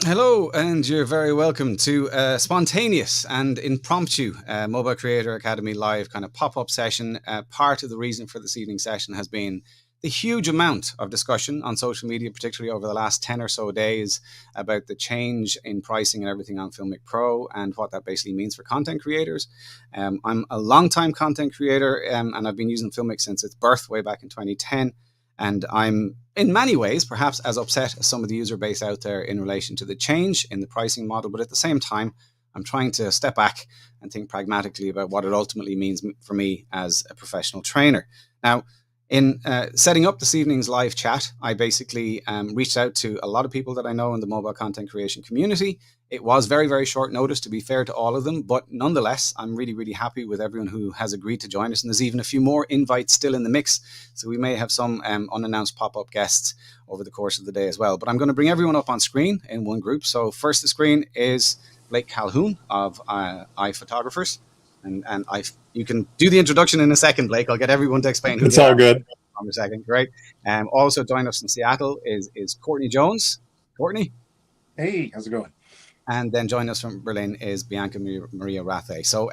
Hello, and you're very welcome to a spontaneous and impromptu Mobile Creator Academy live kind of pop up session. Part of the reason for this evening's session has been the huge amount of discussion on social media, particularly over the last 10 or so days, about the change in pricing and everything on Filmic Pro and what that basically means for content creators. I'm a long-time content creator, and I've been using Filmic since its birth way back in 2010. And I'm in many ways perhaps as upset as some of the user base out there in relation to the change in the pricing model. But at the same time, I'm trying to step back and think pragmatically about what it ultimately means for me as a professional trainer. Now, in setting up this evening's live chat, I basically reached out to a lot of people that I know in the mobile content creation community. It was very, very short notice, to be fair to all of them, but nonetheless, I'm really, really happy with everyone who has agreed to join us. And there's even a few more invites still in the mix. So we may have some unannounced pop-up guests over the course of the day as well. But I'm going to bring everyone up on screen in one group. So first the screen is Blake Calhoun of iPhotographers. And you can do the introduction in a second, Blake. I'll get everyone to explain who It's they all are good. in a second. Great. Also joining us from Seattle is Courtney Jones. Courtney. Hey, how's it going? And then joining us from Berlin is Bianca Maria Rathe. So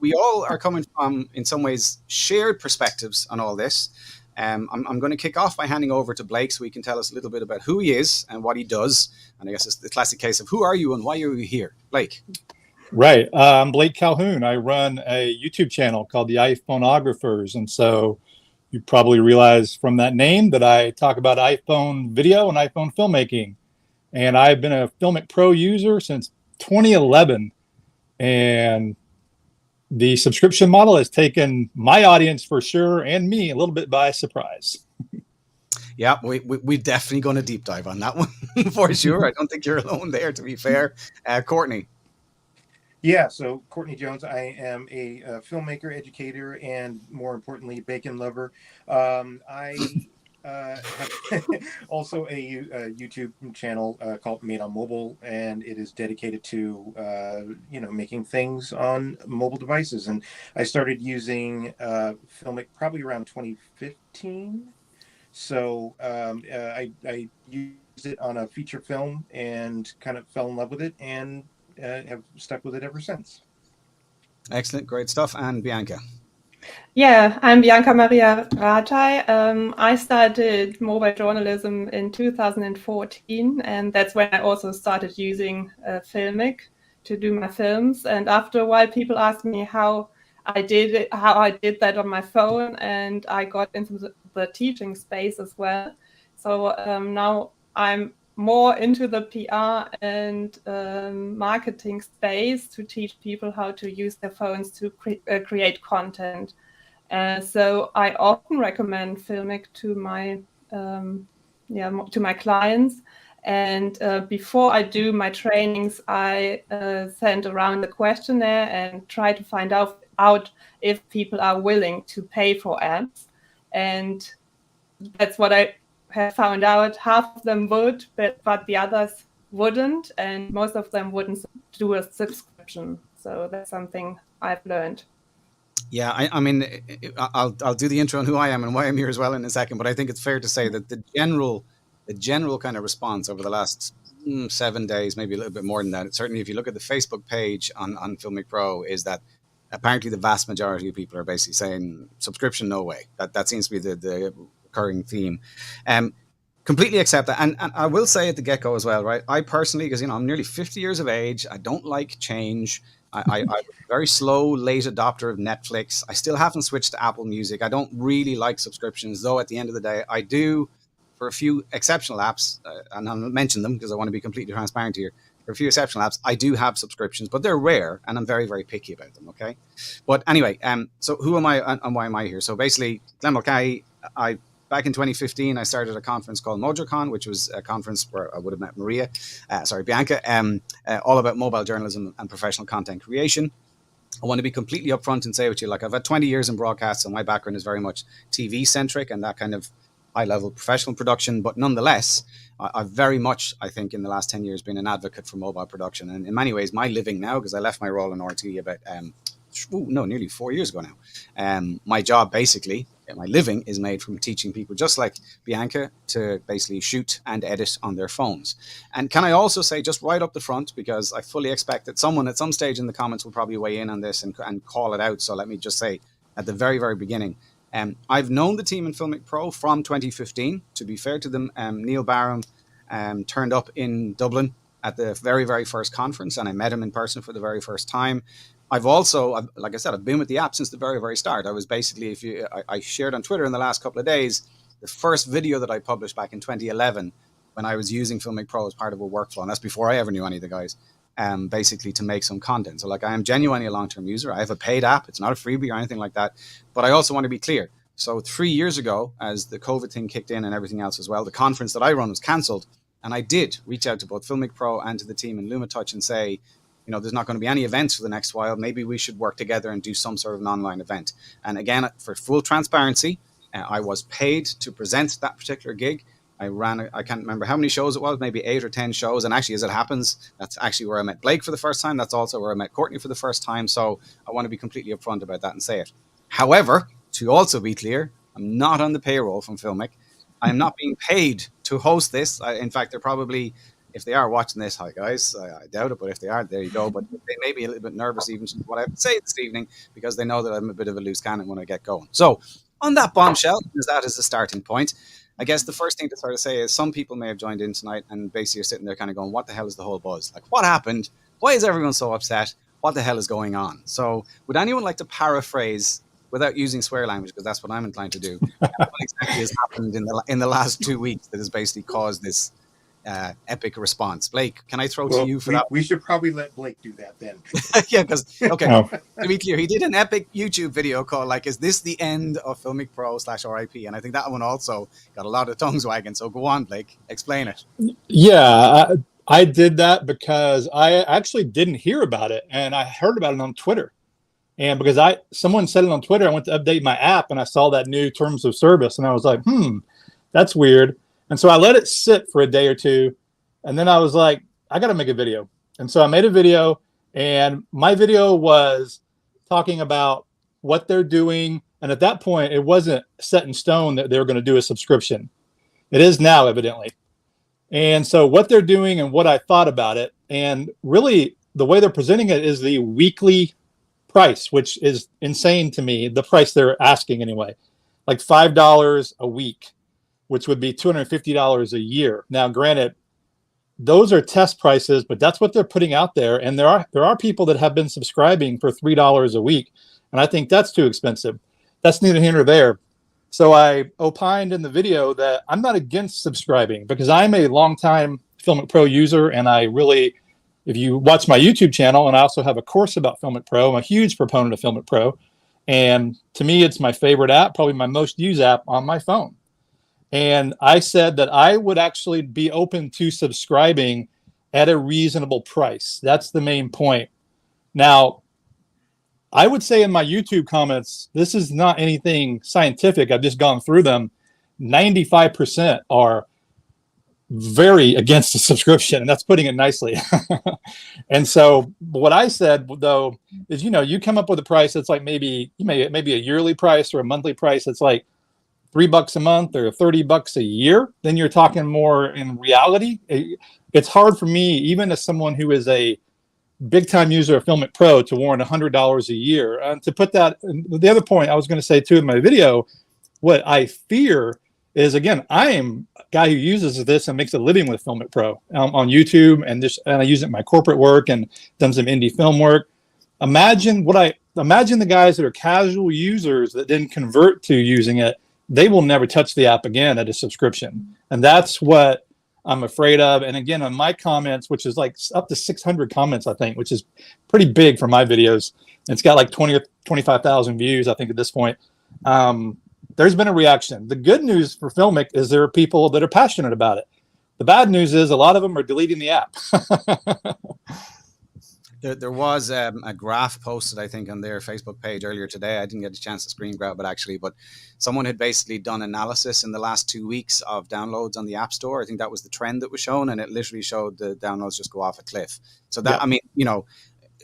we all are coming from, in some ways, shared perspectives on all this. I'm going to kick off by handing over to Blake so he can tell us a little bit about who he is and what he does. And I guess it's the classic case of who are you and why are you here? Blake. Right. I'm Blake Calhoun. I run a YouTube channel called the iPhoneographers. And so you probably realize from that name that I talk about iPhone video and iPhone filmmaking. And I've been a Filmic Pro user since 2011. And the subscription model has taken my audience for sure and me a little bit by surprise. Yeah, we're definitely going to deep dive on that one for sure. I don't think you're alone there, to be fair. Courtney. Yeah, so Courtney Jones, I am a filmmaker, educator, and more importantly, bacon lover. I have also a YouTube channel called Made on Mobile, and it is dedicated to making things on mobile devices. And I started using Filmic probably around 2015. So I used it on a feature film and kind of fell in love with it and have stuck with it ever since. Excellent, great stuff. And Bianca. Yeah, I'm Bianca Maria Rataj. I started mobile journalism in 2014, and that's when I also started using Filmic to do my films. And after a while, people asked me how I did it, how I did that on my phone, and I got into the teaching space as well. So now I'm more into the PR and marketing space to teach people how to use their phones to create content. So I often recommend Filmic to my clients. And before I do my trainings, I send around a questionnaire and try to find out if people are willing to pay for ads. And that's what I have found out. Half of them would, but the others wouldn't. And most of them wouldn't do a subscription. So that's something I've learned. Yeah, I mean, I'll do the intro on who I am and why I'm here as well in a second. But I think it's fair to say that the general kind of response over the last 7 days, maybe a little bit more than that. Certainly, if you look at the Facebook page on Filmic Pro, is that apparently the vast majority of people are basically saying subscription, no way. That seems to be the recurring theme. Completely accept that, and I will say at the get go as well, right? I personally, because I'm nearly 50 years of age, I don't like change. I'm a very slow, late adopter of Netflix. I still haven't switched to Apple Music. I don't really like subscriptions, though at the end of the day, I do for a few exceptional apps, and I'll mention them because I want to be completely transparent here. For a few exceptional apps, I do have subscriptions, but they're rare, and I'm very, very picky about them, okay? But anyway, so who am I and why am I here? So basically, Glenn Mulcahy, back in 2015, I started a conference called MojoCon, which was a conference where I would have met Bianca, all about mobile journalism and professional content creation. I want to be completely upfront and say with you, like I've had 20 years in broadcast, so my background is very much TV centric and that kind of high level professional production. But nonetheless, I've very much, I think, in the last 10 years been an advocate for mobile production. And in many ways, my living now, because I left my role in RT about nearly 4 years ago now. My job basically my living is made from teaching people just like Bianca to basically shoot and edit on their phones. And can I also say, just right up the front, because I fully expect that someone at some stage in the comments will probably weigh in on this and call it out. So let me just say at the very, very beginning, I've known the team in Filmic Pro from 2015. To be fair to them, Neil Barham turned up in Dublin at the very, very first conference, and I met him in person for the very first time. Like I said, I've been with the app since the very, very start. I was basically, I shared on Twitter in the last couple of days, the first video that I published back in 2011 when I was using Filmic Pro as part of a workflow. And that's before I ever knew any of the guys, basically to make some content. So like, I am genuinely a long-term user. I have a paid app. It's not a freebie or anything like that. But I also want to be clear. So 3 years ago, as the COVID thing kicked in and everything else as well, the conference that I run was cancelled. And I did reach out to both Filmic Pro and to the team in LumaTouch and say, there's not going to be any events for the next while. Maybe we should work together and do some sort of an online event. And again, for full transparency, I was paid to present that particular gig. I can't remember how many shows it was, maybe 8 or 10 shows. And actually, as it happens, that's actually where I met Blake for the first time. That's also where I met Courtney for the first time. So I want to be completely upfront about that and say it. However, to also be clear, I'm not on the payroll from Filmic. I'm not being paid to host this. In fact, they're probably, if they are watching this, hi guys, I doubt it, but if they are, there you go. But they may be a little bit nervous even to what I have to say this evening, because they know that I'm a bit of a loose cannon when I get going. So on that bombshell, that is the starting point. I guess the first thing to sort of say is some people may have joined in tonight and basically are sitting there kind of going, what the hell is the whole buzz? Like, what happened? Why is everyone so upset? What the hell is going on? So would anyone like to paraphrase, without using swear language, because that's what I'm inclined to do, what exactly has happened in the last 2 weeks that has basically caused this epic response? Blake, can I throw to you for that? We should probably let Blake do that then. Yeah, because, okay, to be clear, he did an epic YouTube video called, like, is this the end of Filmic Pro /RIP? And I think that one also got a lot of tongues wagging. So go on, Blake, explain it. Yeah, I did that because I actually didn't hear about it, and I heard about it on Twitter. And because someone said it on Twitter, I went to update my app and I saw that new terms of service, and I was like, that's weird. And so I let it sit for a day or two. And then I was like, I got to make a video. And so I made a video, and my video was talking about what they're doing. And at that point, it wasn't set in stone that they were going to do a subscription. It is now, evidently. And so what they're doing and what I thought about it, and really the way they're presenting it is the weekly price, which is insane to me, the price they're asking anyway, like $5 a week, which would be $250 a year. Now, granted, those are test prices, but that's what they're putting out there. And there are people that have been subscribing for $3 a week, and I think that's too expensive. That's neither here nor there. So I opined in the video that I'm not against subscribing, because I'm a longtime Filmic Pro user, and I really, if you watch my YouTube channel, and I also have a course about Filmic Pro, I'm a huge proponent of Filmic Pro. And to me, it's my favorite app, probably my most used app on my phone. And I said that I would actually be open to subscribing at a reasonable price. That's the main point. Now, I would say in my YouTube comments, this is not anything scientific. I've just gone through them. 95% are very against the subscription, and that's putting it nicely. And so what I said, though, is, you come up with a price that's like maybe a yearly price or a monthly price that's like $3 a month or $30 a year. Then you're talking more in reality. It's hard for me, even as someone who is a big time user of Filmic Pro, to warrant $100 a year. And to put that, the other point I was going to say too in my video, what I fear is, again, I am a guy who uses this and makes a living with Filmic Pro on YouTube, and I use it in my corporate work and done some indie film work. Imagine the guys that are casual users that didn't convert to using it. They will never touch the app again at a subscription. And that's what I'm afraid of. And again, on my comments, which is like up to 600 comments, I think, which is pretty big for my videos. It's got like 20 or 25,000 views, I think, at this point. There's been a reaction. The good news for Filmic is there are people that are passionate about it. The bad news is a lot of them are deleting the app. There was a graph posted, I think, on their Facebook page earlier today. I didn't get a chance to screen grab it, actually, but someone had basically done analysis in the last 2 weeks of downloads on the App Store. I think that was the trend that was shown, and it literally showed the downloads just go off a cliff. So that, yeah. I mean,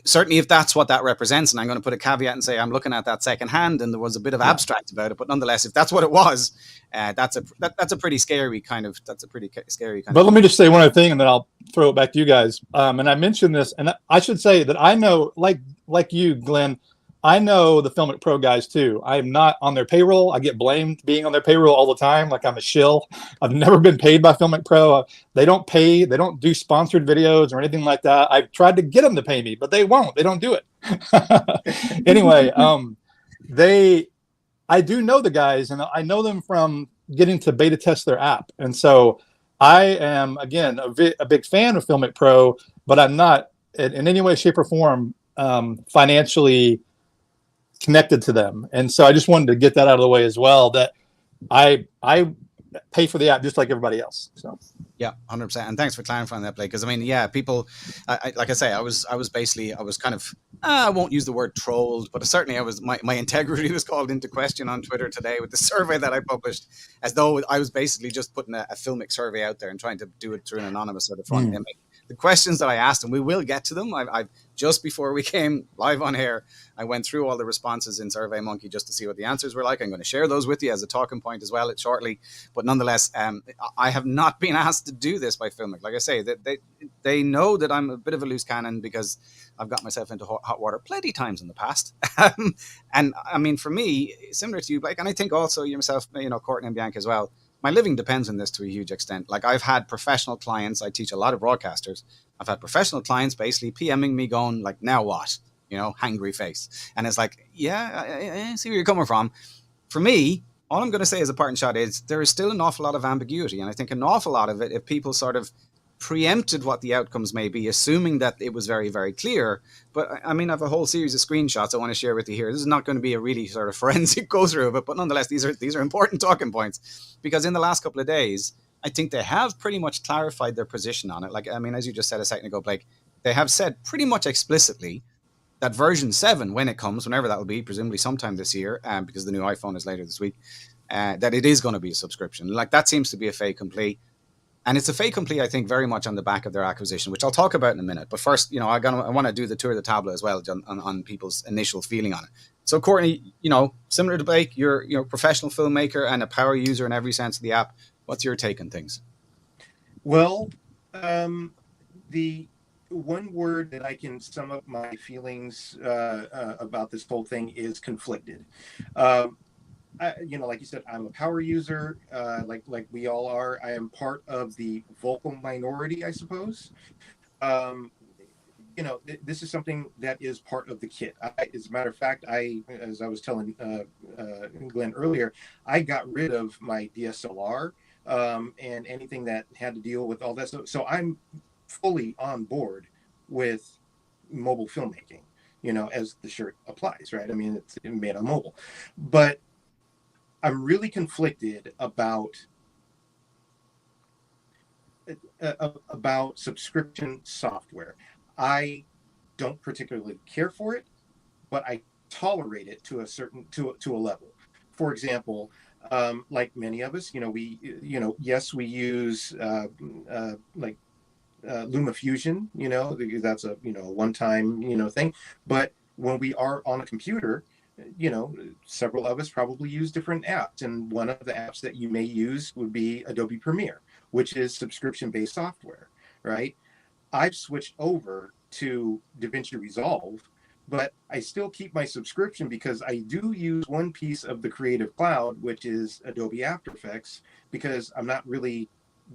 certainly if that's what that represents, and I'm going to put a caveat and say I'm looking at that secondhand, and there was a bit of abstract about it, but nonetheless, if that's what it was, that's a pretty scary kind of But let me just say one other thing, and then I'll throw it back to you guys. And I mentioned this, and I should say that I know, like you, Glenn, I know the Filmic Pro guys too. I am not on their payroll. I get blamed being on their payroll all the time, like I'm a shill. I've never been paid by Filmic Pro. They don't pay. They don't do sponsored videos or anything like that. I've tried to get them to pay me, but they won't. They don't do it. Anyway, I do know the guys, and I know them from getting to beta test their app. And so I am, again, a big fan of Filmic Pro, but I'm not in any way, shape, or form financially connected to them. And so I just wanted to get that out of the way as well, that I pay for the app just like everybody else. So yeah, 100%. And thanks for clarifying that, Blake. Because I mean, yeah, people, like I say, I was kind of, I won't use the word trolled, but certainly my integrity was called into question on Twitter today with the survey that I published, as though I was basically just putting a Filmic survey out there and trying to do it through an anonymous sort of front. The questions that I asked, and we will get to them. I've just before we came live on air, I went through all the responses in SurveyMonkey just to see what the answers were like. I'm going to share those with you as a talking point as well shortly. But nonetheless, I have not been asked to do this by Filmic. Like I say, they know that I'm a bit of a loose cannon because I've got myself into hot water plenty times in the past. And I mean, for me, similar to you, Blake, and I think also yourself, Courtney and Bianca as well, my living depends on this to a huge extent. Like I've had professional clients. I teach a lot of broadcasters. I've had professional clients basically PMing me going like, now what? Hangry face. And it's like, I see where you're coming from. For me, all I'm going to say as a parting shot is there is still an awful lot of ambiguity. And I think an awful lot of it, if people sort of preempted what the outcomes may be, assuming that it was very, very clear. But I mean, I have a whole series of screenshots I want to share with you here. This is not going to be a really sort of forensic go through of it, but nonetheless, these are important talking points, because in the last couple of days, I think they have pretty much clarified their position on it. Like, I mean, as you just said a second ago, Blake, they have said pretty much explicitly that version 7, when it comes, whenever that will be, presumably sometime this year, because the new iPhone is later this week, that it is going to be a subscription. Like, that seems to be a fait accompli. And it's a fait accompli, I think, very much on the back of their acquisition, which I'll talk about in a minute. But first, I want to do the tour of the tableau as well on people's initial feeling on it. So, Courtney, similar to Blake, you're a professional filmmaker and a power user in every sense of the app. What's your take on things? Well, the one word that I can sum up my feelings about this whole thing is conflicted. Like you said, I'm a power user, like we all are. I am part of the vocal minority, I suppose. This is something that is part of the kit. As a matter of fact, as I was telling Glenn earlier, I got rid of my DSLR and anything that had to deal with all that stuff. So I'm fully on board with mobile filmmaking, as the shirt applies, right? I mean, it's made on mobile, but I'm really conflicted about subscription software. I don't particularly care for it, but I tolerate it to a level. For example, like many of us, we use LumaFusion, that's a one-time thing. But when we are on a computer, several of us probably use different apps, and one of the apps that you may use would be Adobe Premiere, which is subscription-based software, right? I've switched over to DaVinci Resolve, but I still keep my subscription because I do use one piece of the Creative Cloud, which is Adobe After Effects, because I'm not really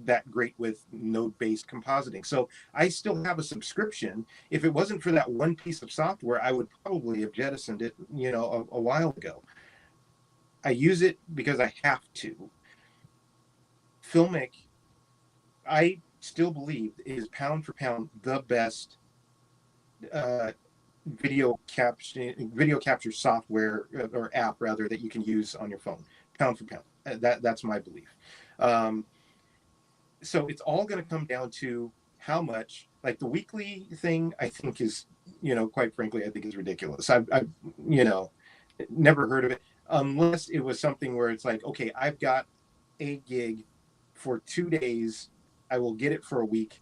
that great with node-based compositing. So I still have a subscription. If it wasn't for that one piece of software, I would probably have jettisoned it, a while ago. I use it because I have to. Filmic, I still believe, is pound for pound the best video capture software or app rather that you can use on your phone. Pound for pound. That's my belief. So it's all going to come down to how much, like the weekly thing, I think is, quite frankly, I think is ridiculous. I've never heard of it unless it was something where it's like, okay, I've got a gig for 2 days. I will get it for a week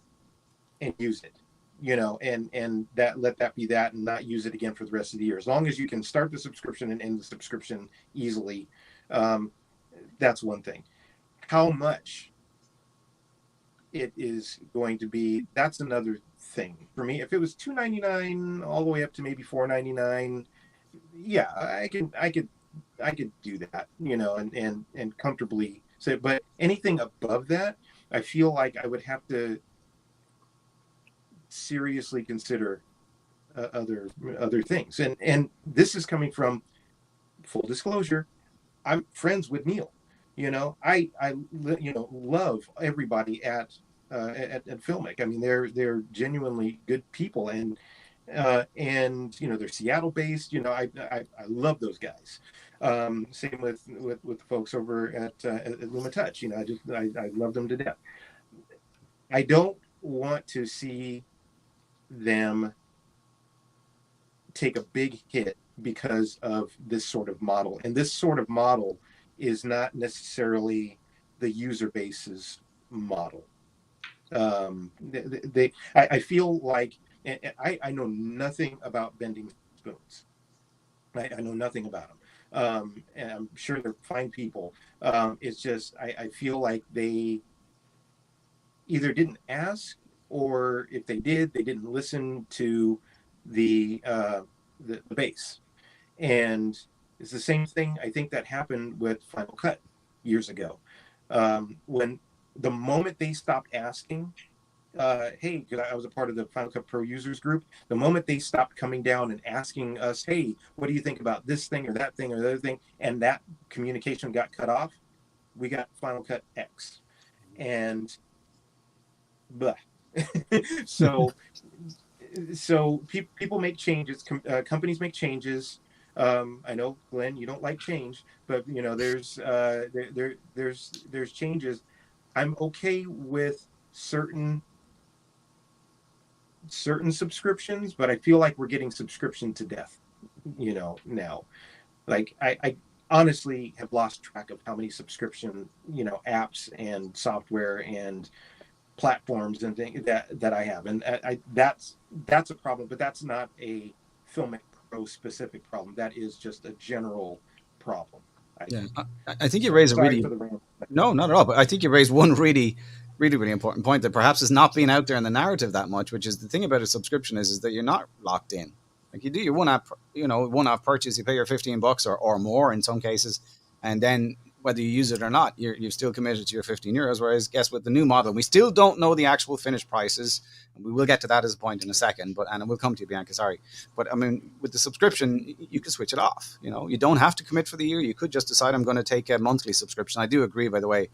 and use it. and that let that be that, and not use it again for the rest of the year. As long as you can start the subscription and end the subscription easily, that's one thing. How much it is going to be, that's another thing for me. If it was $2.99 all the way up to maybe $4.99, yeah, I could do that, and comfortably say. But anything above that, I feel like I would have to seriously consider other things. And this is coming from, full disclosure, I'm friends with Neil. I love everybody at Filmic. I mean, they're genuinely good people, and they're Seattle based. I love those guys. Same with the folks over at Luma Touch. I love them to death. I don't want to see them take a big hit because of this sort of model. And this sort of model is not necessarily the user base's model. I feel like, I know nothing about bending spoons. I know nothing about them. And I'm sure they're fine people. It's just, I feel like they either didn't ask, or if they did, they didn't listen to the base. And it's the same thing I think that happened with Final Cut years ago. When the moment they stopped asking, hey, because I was a part of the Final Cut Pro users group, the moment they stopped coming down and asking us, hey, what do you think about this thing or that thing or the other thing, and that communication got cut off, we got Final Cut X. And blah. So people make changes, companies make changes. I know, Glenn, you don't like change, but there's changes. I'm okay with certain subscriptions, but I feel like we're getting subscription to death, now. Like I honestly have lost track of how many subscription, apps and software and platforms and things that I have, and that's a problem. But that's not a Filmic Pro specific problem. That is just a general problem. I think you raise a really no, not at all. But I think you raised one really important point that perhaps is not being out there in the narrative that much. Which is the thing about a subscription is that you're not locked in. Like you do your one-off purchase, you pay your $15 or more in some cases, and then whether you use it or not, you're still committed to your €15. Whereas, guess with the new model, we still don't know the actual finished prices. We will get to that as a point in a second, and we'll come to you, Bianca. Sorry, but I mean, with the subscription, you can switch it off. You don't have to commit for the year. You could just decide I'm going to take a monthly subscription. I do agree, by the way,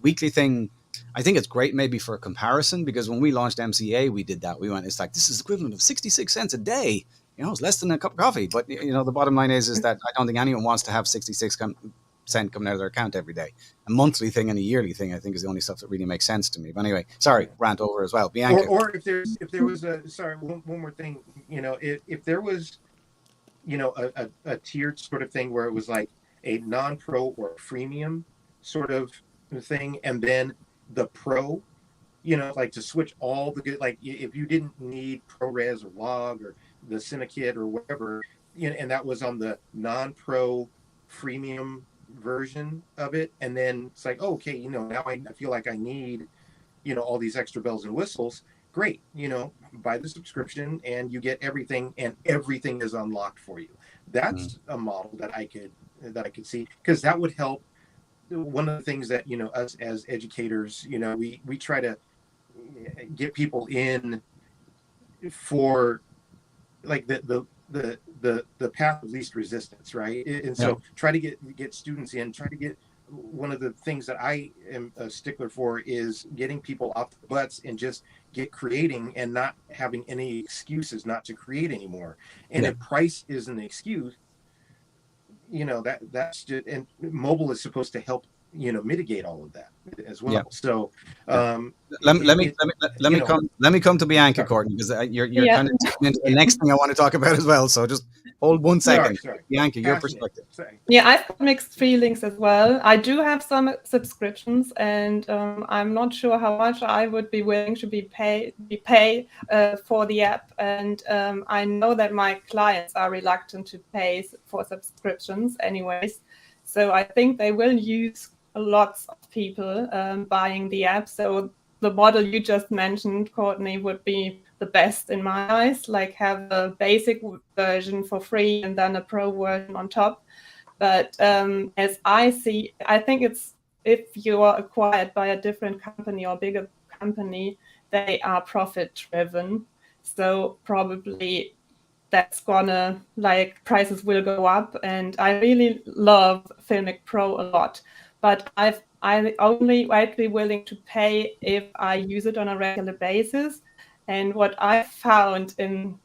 weekly thing. I think it's great maybe for a comparison, because when we launched MCA, we did that. We went, it's like, this is equivalent of 66 cents a day. It's less than a cup of coffee. But the bottom line is that I don't think anyone wants to have 66 cent coming out of their account every day. A monthly thing and a yearly thing, I think, is the only stuff that really makes sense to me. But anyway, sorry, rant over as well. Bianca. Or if there was one more thing, if there was, a tiered sort of thing where it was like a non-pro or freemium sort of thing, and then the pro, like to switch all the good, like if you didn't need ProRes or Log or the Cinekit or whatever, and that was on the non-pro freemium version of it, and then it's like, okay, now I feel like I need, all these extra bells and whistles. Great, buy the subscription and you get everything, and everything is unlocked for you. That's a model that I could see, because that would help. One of the things that us as educators, we try to get people in for like the path of least resistance, right? And so try to get students in, try to get, one of the things that I am a stickler for is getting people off their butts and just get creating, and not having any excuses not to create anymore. And if price is an excuse, that's just, and mobile is supposed to help mitigate all of that as well. So let me come to Bianca, Courtney, because you're kind of into the next thing I want to talk about as well. So just Hold 1 second. Sorry. Bianca, your Passionate. perspective. Sorry. Yeah, I've got mixed feelings as well. I do have some subscriptions, and I'm not sure how much I would be willing to pay for the app. And I know that my clients are reluctant to pay for subscriptions, anyways. So I think they will use lots of people buying the app. So the model you just mentioned, Courtney, would be the best in my eyes. Like have a basic version for free and then a pro version on top. But as I see, I think it's if you are acquired by a different company or bigger company, they are profit driven. So probably that's gonna like prices will go up. And I really love Filmic Pro a lot, but I'd be willing to pay if I use it on a regular basis. And what I found in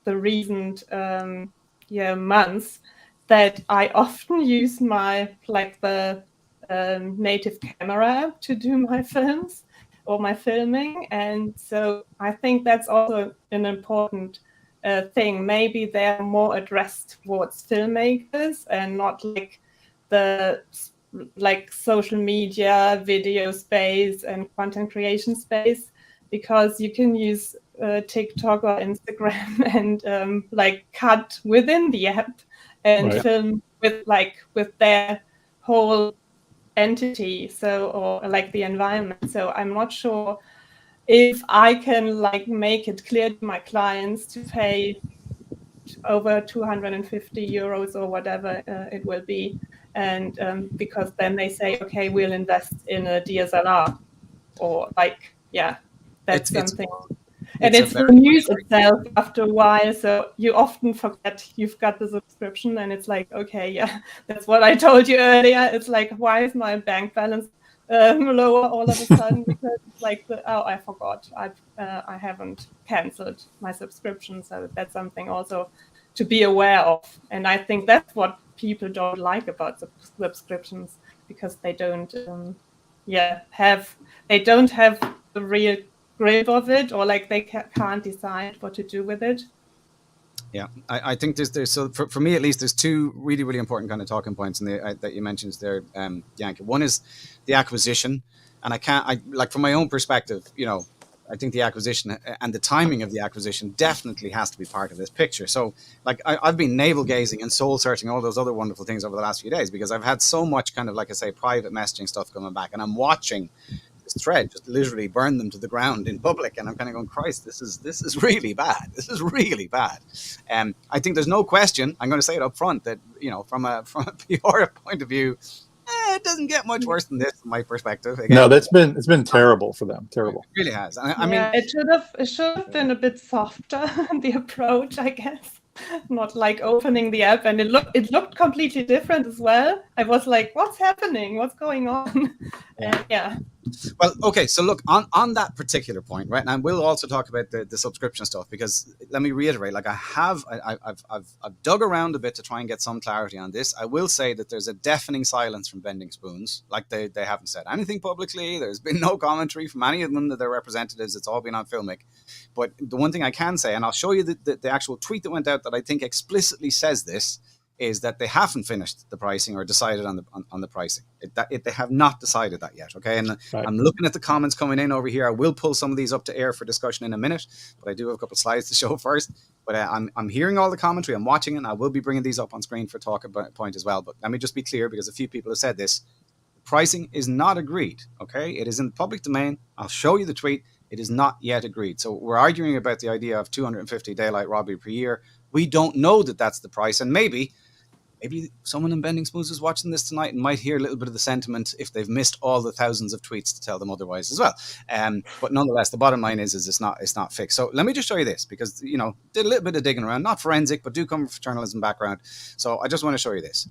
the recent months that I often use my the native camera app to do my films or my filming, and so I think that's also an important thing. Maybe they're more addressed towards filmmakers and not like the social media, video space, and content creation space, because you can use TikTok or Instagram and cut within the app and Right. film with their whole entity, so or like the environment. So I'm not sure if I can make it clear to my clients to pay over 250 euros or whatever it will be, and because then they say, okay, we'll invest in a DSLR or that's It's something. And a it's the very news itself after a while, so you often forget you've got the subscription, and it's like, okay, yeah, that's what I told you earlier. It's like, why is my bank balance lower all of a sudden? Because it's like, I forgot, I haven't cancelled my subscription. So that's something also to be aware of. And I think that's what people don't like about subscriptions, because they don't have the real grip of it, or they can't decide what to do with it. Yeah, I think there's so for me at least, there's two really, really important kind of talking points in that you mentioned there, Bianca. One is the acquisition, and from my own perspective, I think the acquisition and the timing of the acquisition definitely has to be part of this picture. So I've been navel gazing and soul searching all those other wonderful things over the last few days, because I've had so much kind of, like I say, private messaging stuff coming back, and I'm watching thread just literally burn them to the ground in public, and I'm kind of going, Christ, this is really bad. This is really bad. I think there's no question, I'm going to say it up front, that from a PR point of view, it doesn't get much worse than this from my perspective. Again, no, it's been terrible for them. Terrible. It really has. I mean, it should have been a bit softer, the approach, I guess. Not like opening the app, and it looked completely different as well. I was like, what's happening? What's going on? Yeah. Well, okay, so look, on that particular point, right, and we'll also talk about the subscription stuff, because let me reiterate, I've dug around a bit to try and get some clarity on this. I will say that there's a deafening silence from Bending Spoons. They haven't said anything publicly. There's been no commentary from any of them, that their representatives. It's all been on Filmic. But the one thing I can say, and I'll show you the actual tweet that went out that I think explicitly says this, is that they haven't finished the pricing or decided on the pricing. They have not decided that yet. Okay, and right. I'm looking at the comments coming in over here. I will pull some of these up to air for discussion in a minute, but I do have a couple of slides to show first. But I'm hearing all the commentary. I'm watching it, and I will be bringing these up on screen for talk point as well. But let me just be clear, because a few people have said this. The pricing is not agreed. Okay, it is in the public domain. I'll show you the tweet. It is not yet agreed. So we're arguing about the idea of 250 daylight robbery per year. We don't know that that's the price, and maybe someone in Bending Spoons is watching this tonight and might hear a little bit of the sentiment if they've missed all the thousands of tweets to tell them otherwise as well. But nonetheless, the bottom line is it's not fixed. So let me just show you this, because did a little bit of digging around, not forensic, but do come from journalism background. So I just want to show you this.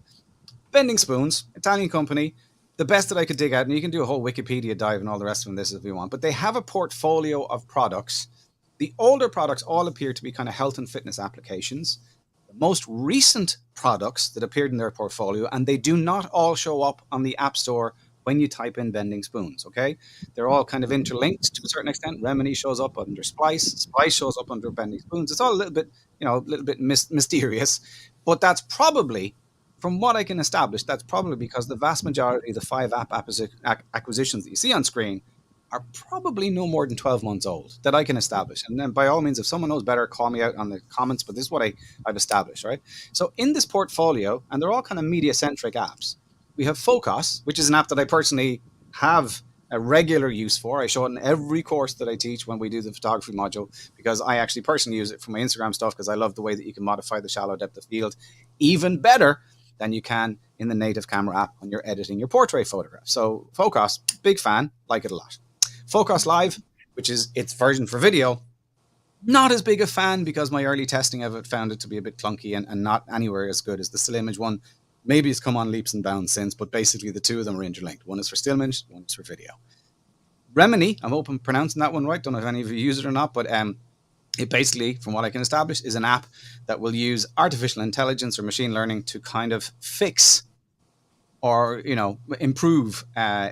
Bending Spoons, Italian company, the best that I could dig out, and you can do a whole Wikipedia dive and all the rest of this if you want, but they have a portfolio of products. The older products all appear to be kind of health and fitness applications. The most recent products that appeared in their portfolio, and they do not all show up on the App Store when you type in Bending Spoons, okay? They're all kind of interlinked to a certain extent. Remini shows up under Splice. Splice shows up under Bending Spoons. It's all a little bit mysterious. But that's probably, from what I can establish, that's probably because the vast majority of the 5 app acquisitions that you see on screen are probably no more than 12 months old that I can establish. And then by all means, if someone knows better, call me out on the comments, but this is what I've established, right? So in this portfolio, and they're all kind of media-centric apps, we have Focus, which is an app that I personally have a regular use for. I show it in every course that I teach when we do the photography module, because I actually personally use it for my Instagram stuff, because I love the way that you can modify the shallow depth of field even better than you can in the native camera app when you're editing your portrait photograph. So Focus, big fan, like it a lot. Focus Live, which is its version for video, not as big a fan, because my early testing of it found it to be a bit clunky and not anywhere as good as the still image one. Maybe it's come on leaps and bounds since, but basically the two of them are interlinked. One is for still image, one is for video. Remini, I hope I'm pronouncing that one right. Don't know if any of you use it or not, but it basically, from what I can establish, is an app that will use artificial intelligence or machine learning to kind of fix or, you know, improve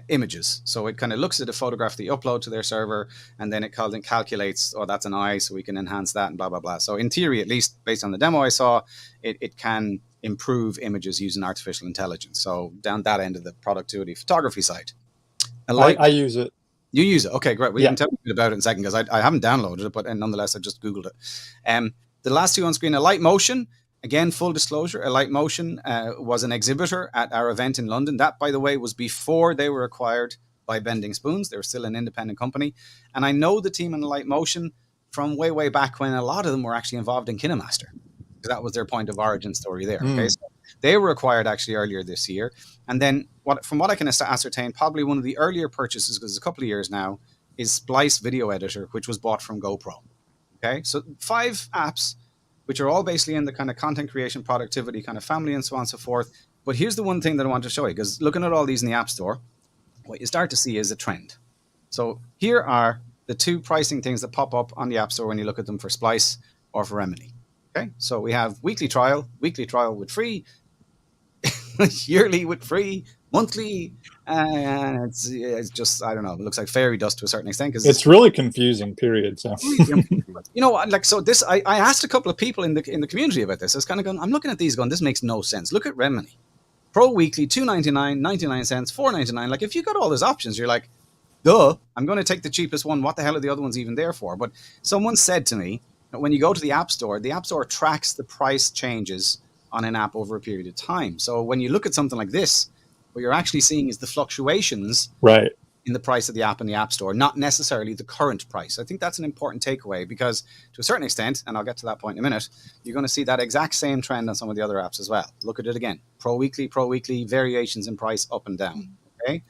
images. So it kind of looks at a photograph that you upload to their server, and then it calculates, oh, that's an eye, so we can enhance that and blah, blah, blah. So in theory, at least based on the demo I saw, it can improve images using artificial intelligence. So down that end of the productivity photography side. I use it. You use it? Okay, great. Well, you can tell me a bit about it in a second, because I haven't downloaded it, but nonetheless, I just Googled it. The last two on screen, Alight Motion. Again, full disclosure, Alight Motion was an exhibitor at our event in London. That, by the way, was before they were acquired by Bending Spoons. They were still an independent company. And I know the team in Alight Motion from way, way back when a lot of them were actually involved in KineMaster. That was their point of origin story there. Okay, so they were acquired actually earlier this year. And then from what I can ascertain, probably one of the earlier purchases, because it's a couple of years now, is Splice Video Editor, which was bought from GoPro. Okay, so 5 apps, which are all basically in the kind of content creation, productivity kind of family and so on and so forth. But here's the one thing that I want to show you, because looking at all these in the App Store, what you start to see is a trend. So here are the 2 pricing things that pop up on the App Store when you look at them for Splice or for Remini. Okay, so we have weekly trial with free, yearly with free, monthly, and it's just, I don't know, it looks like fairy dust to a certain extent, because it's really confusing, period. So you know, like, so this, I asked a couple of people in the community about this. I was kind of going, I'm looking at these going, this makes no sense. Look at Remini, Pro Weekly, $2.99, 99 cents, $4.99. Like, if you got all those options, you're like, duh, I'm going to take the cheapest one. What the hell are the other ones even there for? But someone said to me, when you go to the App Store tracks the price changes on an app over a period of time. So when you look at something like this, what you're actually seeing is the fluctuations right in the price of the app in the App Store, not necessarily the current price. I think that's an important takeaway, because to a certain extent, and I'll get to that point in a minute, you're going to see that exact same trend on some of the other apps as well. Look at it again. Pro Weekly, variations in price up and down. Okay.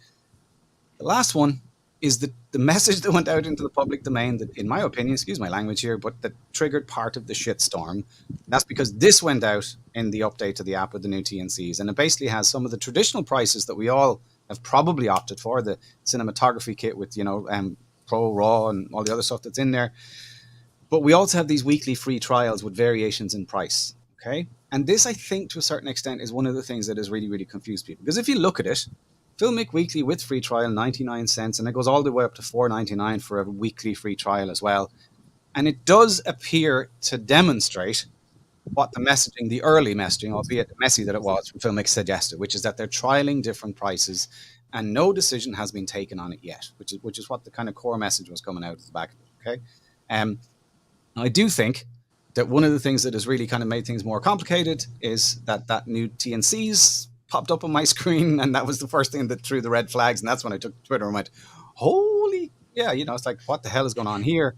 The last one is the message that went out into the public domain that, in my opinion, excuse my language here, but that triggered part of the shitstorm. That's because this went out in the update to the app with the new TNCs, and it basically has some of the traditional prices that we all have probably opted for, the cinematography kit with, you know, Pro, Raw, and all the other stuff that's in there. But we also have these weekly free trials with variations in price, okay? And this, I think, to a certain extent, is one of the things that has really, really confused people. Because if you look at it, Filmic Weekly with free trial, 99 cents, and it goes all the way up to $4.99 for a weekly free trial as well. And it does appear to demonstrate what the messaging, the early messaging, albeit messy that it was, from Filmic suggested, which is that they're trialing different prices and no decision has been taken on it yet, which is what the kind of core message was coming out of the back of it, okay? I do think that one of the things that has really kind of made things more complicated is that new TNCs popped up on my screen, and that was the first thing that threw the red flags, and that's when I took to Twitter and went, holy, yeah, you know, it's like, what the hell is going on here?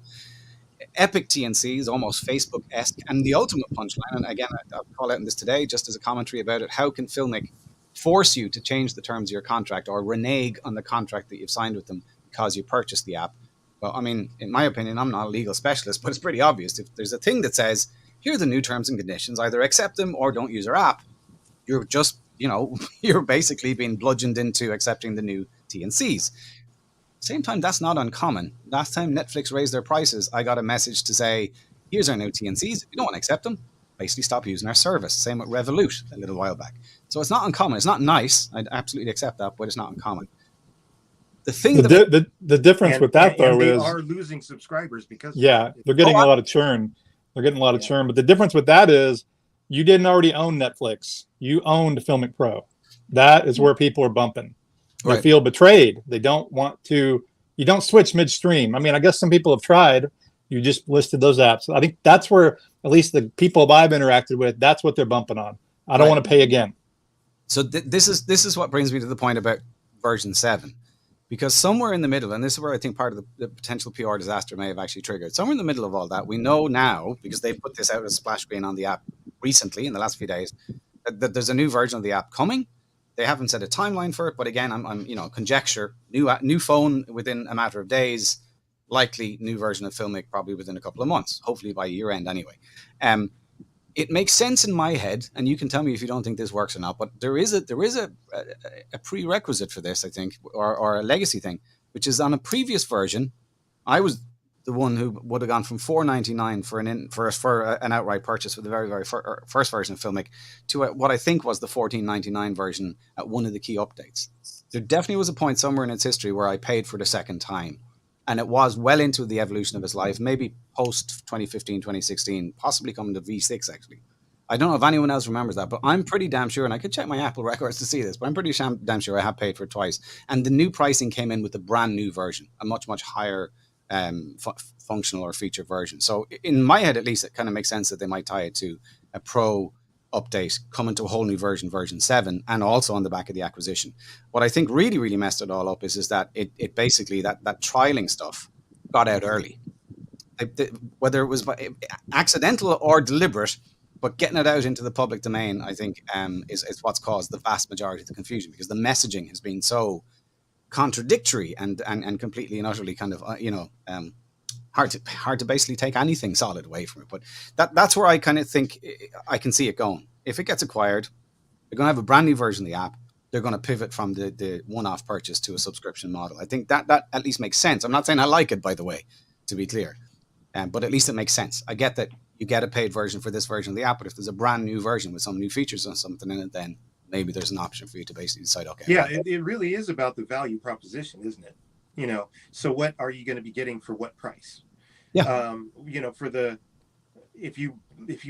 Epic TNCs, almost Facebook-esque, and the ultimate punchline, and again, I'll call out in this today, just as a commentary about it, how can Filmic force you to change the terms of your contract or renege on the contract that you've signed with them because you purchased the app? Well, I mean, in my opinion, I'm not a legal specialist, but it's pretty obvious. If there's a thing that says, here are the new terms and conditions, either accept them or don't use our app, you're just, you know, you're basically being bludgeoned into accepting the new TNCs. Same time, that's not uncommon. Last time Netflix raised their prices, I got a message to say, here's our new TNCs. If you don't want to accept them, basically stop using our service. Same with Revolut a little while back. So it's not uncommon. It's not nice. I'd absolutely accept that, but it's not uncommon. The thing the difference with that, though, they is are losing subscribers because they're getting a lot of churn. They're getting a lot of churn. But the difference with that is you didn't already own Netflix. You owned Filmic Pro. That is where people are bumping. They Right. feel betrayed. They don't want to. You don't switch midstream. I mean, I guess some people have tried. You just listed those apps. I think that's where, at least the people I've interacted with, that's what they're bumping on. I don't Right. want to pay again. So this is what brings me to the point about version 7, because somewhere in the middle, and this is where I think part of the potential PR disaster may have actually triggered. Somewhere in the middle of all that, we know now, because they put this out as a splash screen on the app recently in the last few days, that there's a new version of the app coming. They haven't set a timeline for it, but again, I'm conjecture, new phone within a matter of days, likely new version of Filmic probably within a couple of months, hopefully by year end anyway. It makes sense in my head, and you can tell me if you don't think this works or not, but there is a prerequisite for this, I think, or a legacy thing, which is on a previous version, I was the one who would have gone from $4.99 for an outright purchase with the very first version of Filmic to what I think was the $14.99 version at one of the key updates. There definitely was a point somewhere in its history where I paid for the second time, and it was well into the evolution of its life, maybe post 2015, 2016, possibly coming to V6 actually. I don't know if anyone else remembers that, but I'm pretty damn sure, and I could check my Apple records to see this, but I'm pretty damn sure I have paid for it twice. And the new pricing came in with a brand new version, a much higher functional or feature version. So in my head, at least, it kind of makes sense that they might tie it to a Pro update coming to a whole new version 7, and also on the back of the acquisition. What I think really messed it all up is that it basically, that trialing stuff got out early. Whether it was accidental or deliberate, but getting it out into the public domain, I think, is what's caused the vast majority of the confusion, because the messaging has been so contradictory and completely and utterly kind of hard to basically take anything solid away from it. But that's where I kind of think I can see it going. If it gets acquired, they're going to have a brand new version of the app. They're going to pivot from the one-off purchase to a subscription model. I think that at least makes sense. I'm not saying I like it, by the way, to be clear, but at least it makes sense. I get that you get a paid version for this version of the app, but if there's a brand new version with some new features or something in it, then maybe there's an option for you to basically decide, okay. Yeah, it really is about the value proposition, isn't it? So what are you going to be getting for what price? Yeah. If you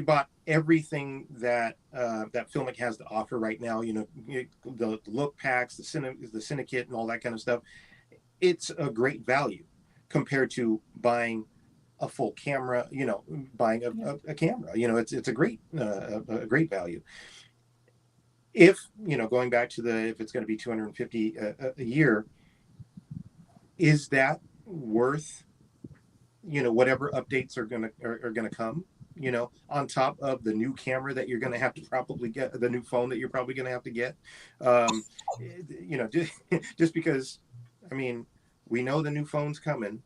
bought everything that that Filmic has to offer right now, the look packs, the syndicate, and all that kind of stuff, it's a great value compared to buying a full camera. Buying a camera. It's a great value. If going back to if it's going to be $250 a year, is that worth whatever updates are gonna come, on top of the new camera that you're gonna have to probably get, the new phone that you're probably gonna have to get, just because, I mean, we know the new phone's coming,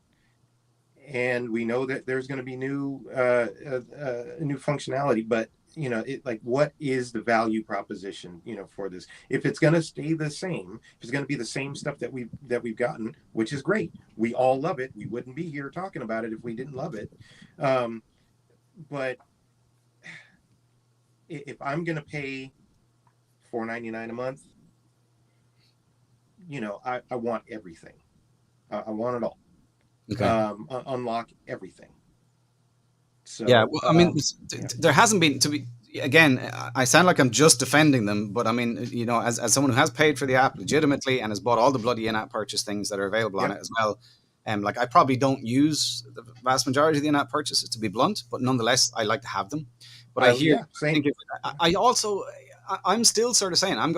and we know that there's going to be new functionality, but what is the value proposition for this? If it's going to stay the same, if it's going to be the same stuff that we've gotten, which is great, we all love it, we wouldn't be here talking about it if we didn't love it, but if I'm going to pay $4.99 a month, I want everything. I want it all. Okay. Unlock everything. So yeah, well, I mean, there hasn't been, to be, again, I sound like I'm just defending them, but I mean, as someone who has paid for the app legitimately and has bought all the bloody in-app purchase things that are available on it as well, I probably don't use the vast majority of the in-app purchases, to be blunt, but nonetheless, I like to have them. But I'm still sort of saying I'm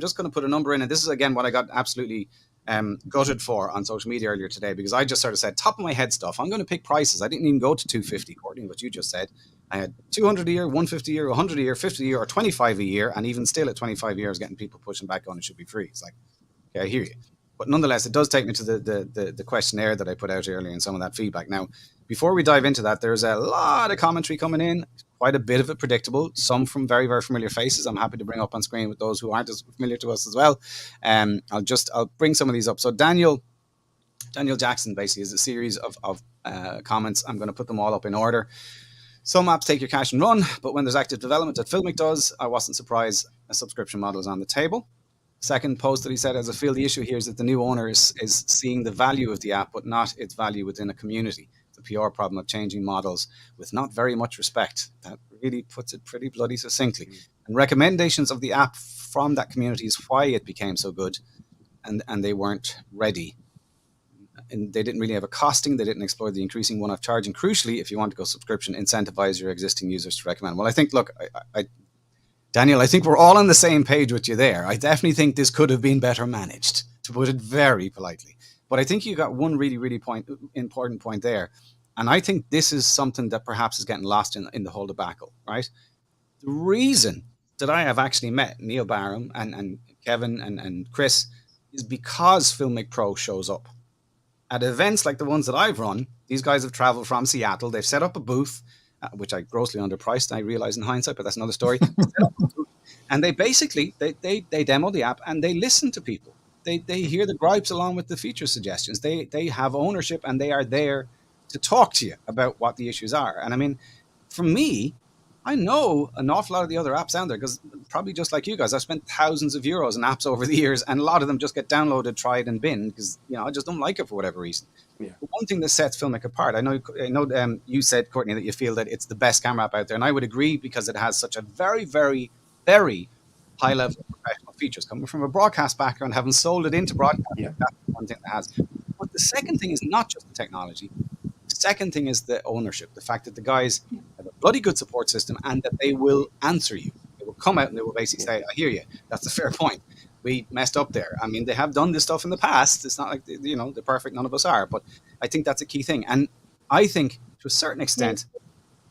just going to put a number in, and this is again what I got absolutely gutted for on social media earlier today, because I just sort of said top of my head stuff. I'm going to pick prices. I didn't even go to 250, Courtney, what you just said. I had 200 a year, 150 a year, 100 a year, 50 a year, or 25 a year, and even still at 25 years, getting people pushing back on it should be free. It's like, okay, I hear you. But nonetheless, it does take me to the questionnaire that I put out earlier and some of that feedback. Now, before we dive into that, there's a lot of commentary coming in, quite a bit of it predictable, some from very, very familiar faces. I'm happy to bring up on screen with those who aren't as familiar to us as well. I'll bring some of these up. So Daniel Jackson basically is a series of comments. I'm going to put them all up in order. Some apps take your cash and run, but when there's active development that Filmic does, I wasn't surprised a subscription model is on the table. Second post that he said, as I feel the issue here is that the new owner is seeing the value of the app, but not its value within a community. The PR problem of changing models with not very much respect. That really puts it pretty bloody succinctly. And recommendations of the app from that community is why it became so good, and they weren't ready. And they didn't really have a costing. They didn't explore the increasing one-off charge. And crucially, if you want to go subscription, incentivize your existing users to recommend. Well, I think, look, Daniel, I think we're all on the same page with you there. I definitely think this could have been better managed, to put it very politely. But I think you got one really, really important point there. And I think this is something that perhaps is getting lost in the whole debacle, right? The reason that I have actually met Neil Barham and Kevin and Chris is because Filmic Pro shows up. At events like the ones that I've run, these guys have traveled from Seattle. They've set up a booth, which I grossly underpriced, I realize in hindsight, but that's another story. And they basically, they demo the app and they listen to people. They hear the gripes along with the feature suggestions. They have ownership and they are there to talk to you about what the issues are. And I mean, for me, I know an awful lot of the other apps out there because probably just like you guys, I've spent thousands of euros on apps over the years, and a lot of them just get downloaded, tried, and binned because I just don't like it for whatever reason. Yeah. But one thing that sets Filmic apart, I know you said, Courtney, that you feel that it's the best camera app out there, and I would agree because it has such a very, very, very high level of professional features. Coming from a broadcast background, having sold it into broadcast, that's one thing that has. But the second thing is not just the technology. The second thing is the ownership, the fact that the guys have a bloody good support system and that they will answer you. They will come out and they will basically say, I hear you. That's a fair point. We messed up there. I mean, they have done this stuff in the past. It's not like, they're perfect. None of us are. But I think that's a key thing. And I think to a certain extent,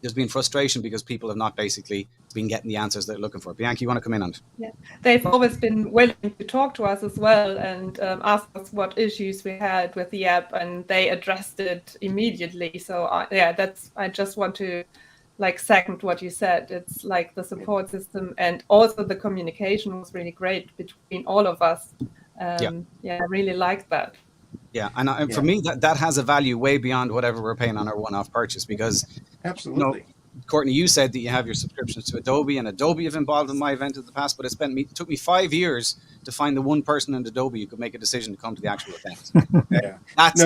there's been frustration because people have not basically been getting the answers they're looking for. Bianca, you want to come in on it? Yeah, they've always been willing to talk to us as well and ask us what issues we had with the app, and they addressed it immediately. So I just want to second what you said. It's like the support system and also the communication was really great between all of us. I really like that. Yeah, and for me, that has a value way beyond whatever we're paying on our one-off purchase because absolutely. Courtney, you said that you have your subscriptions to Adobe, and Adobe have involved in my event in the past, but it took me 5 years to find the one person in Adobe who could make a decision to come to the actual event.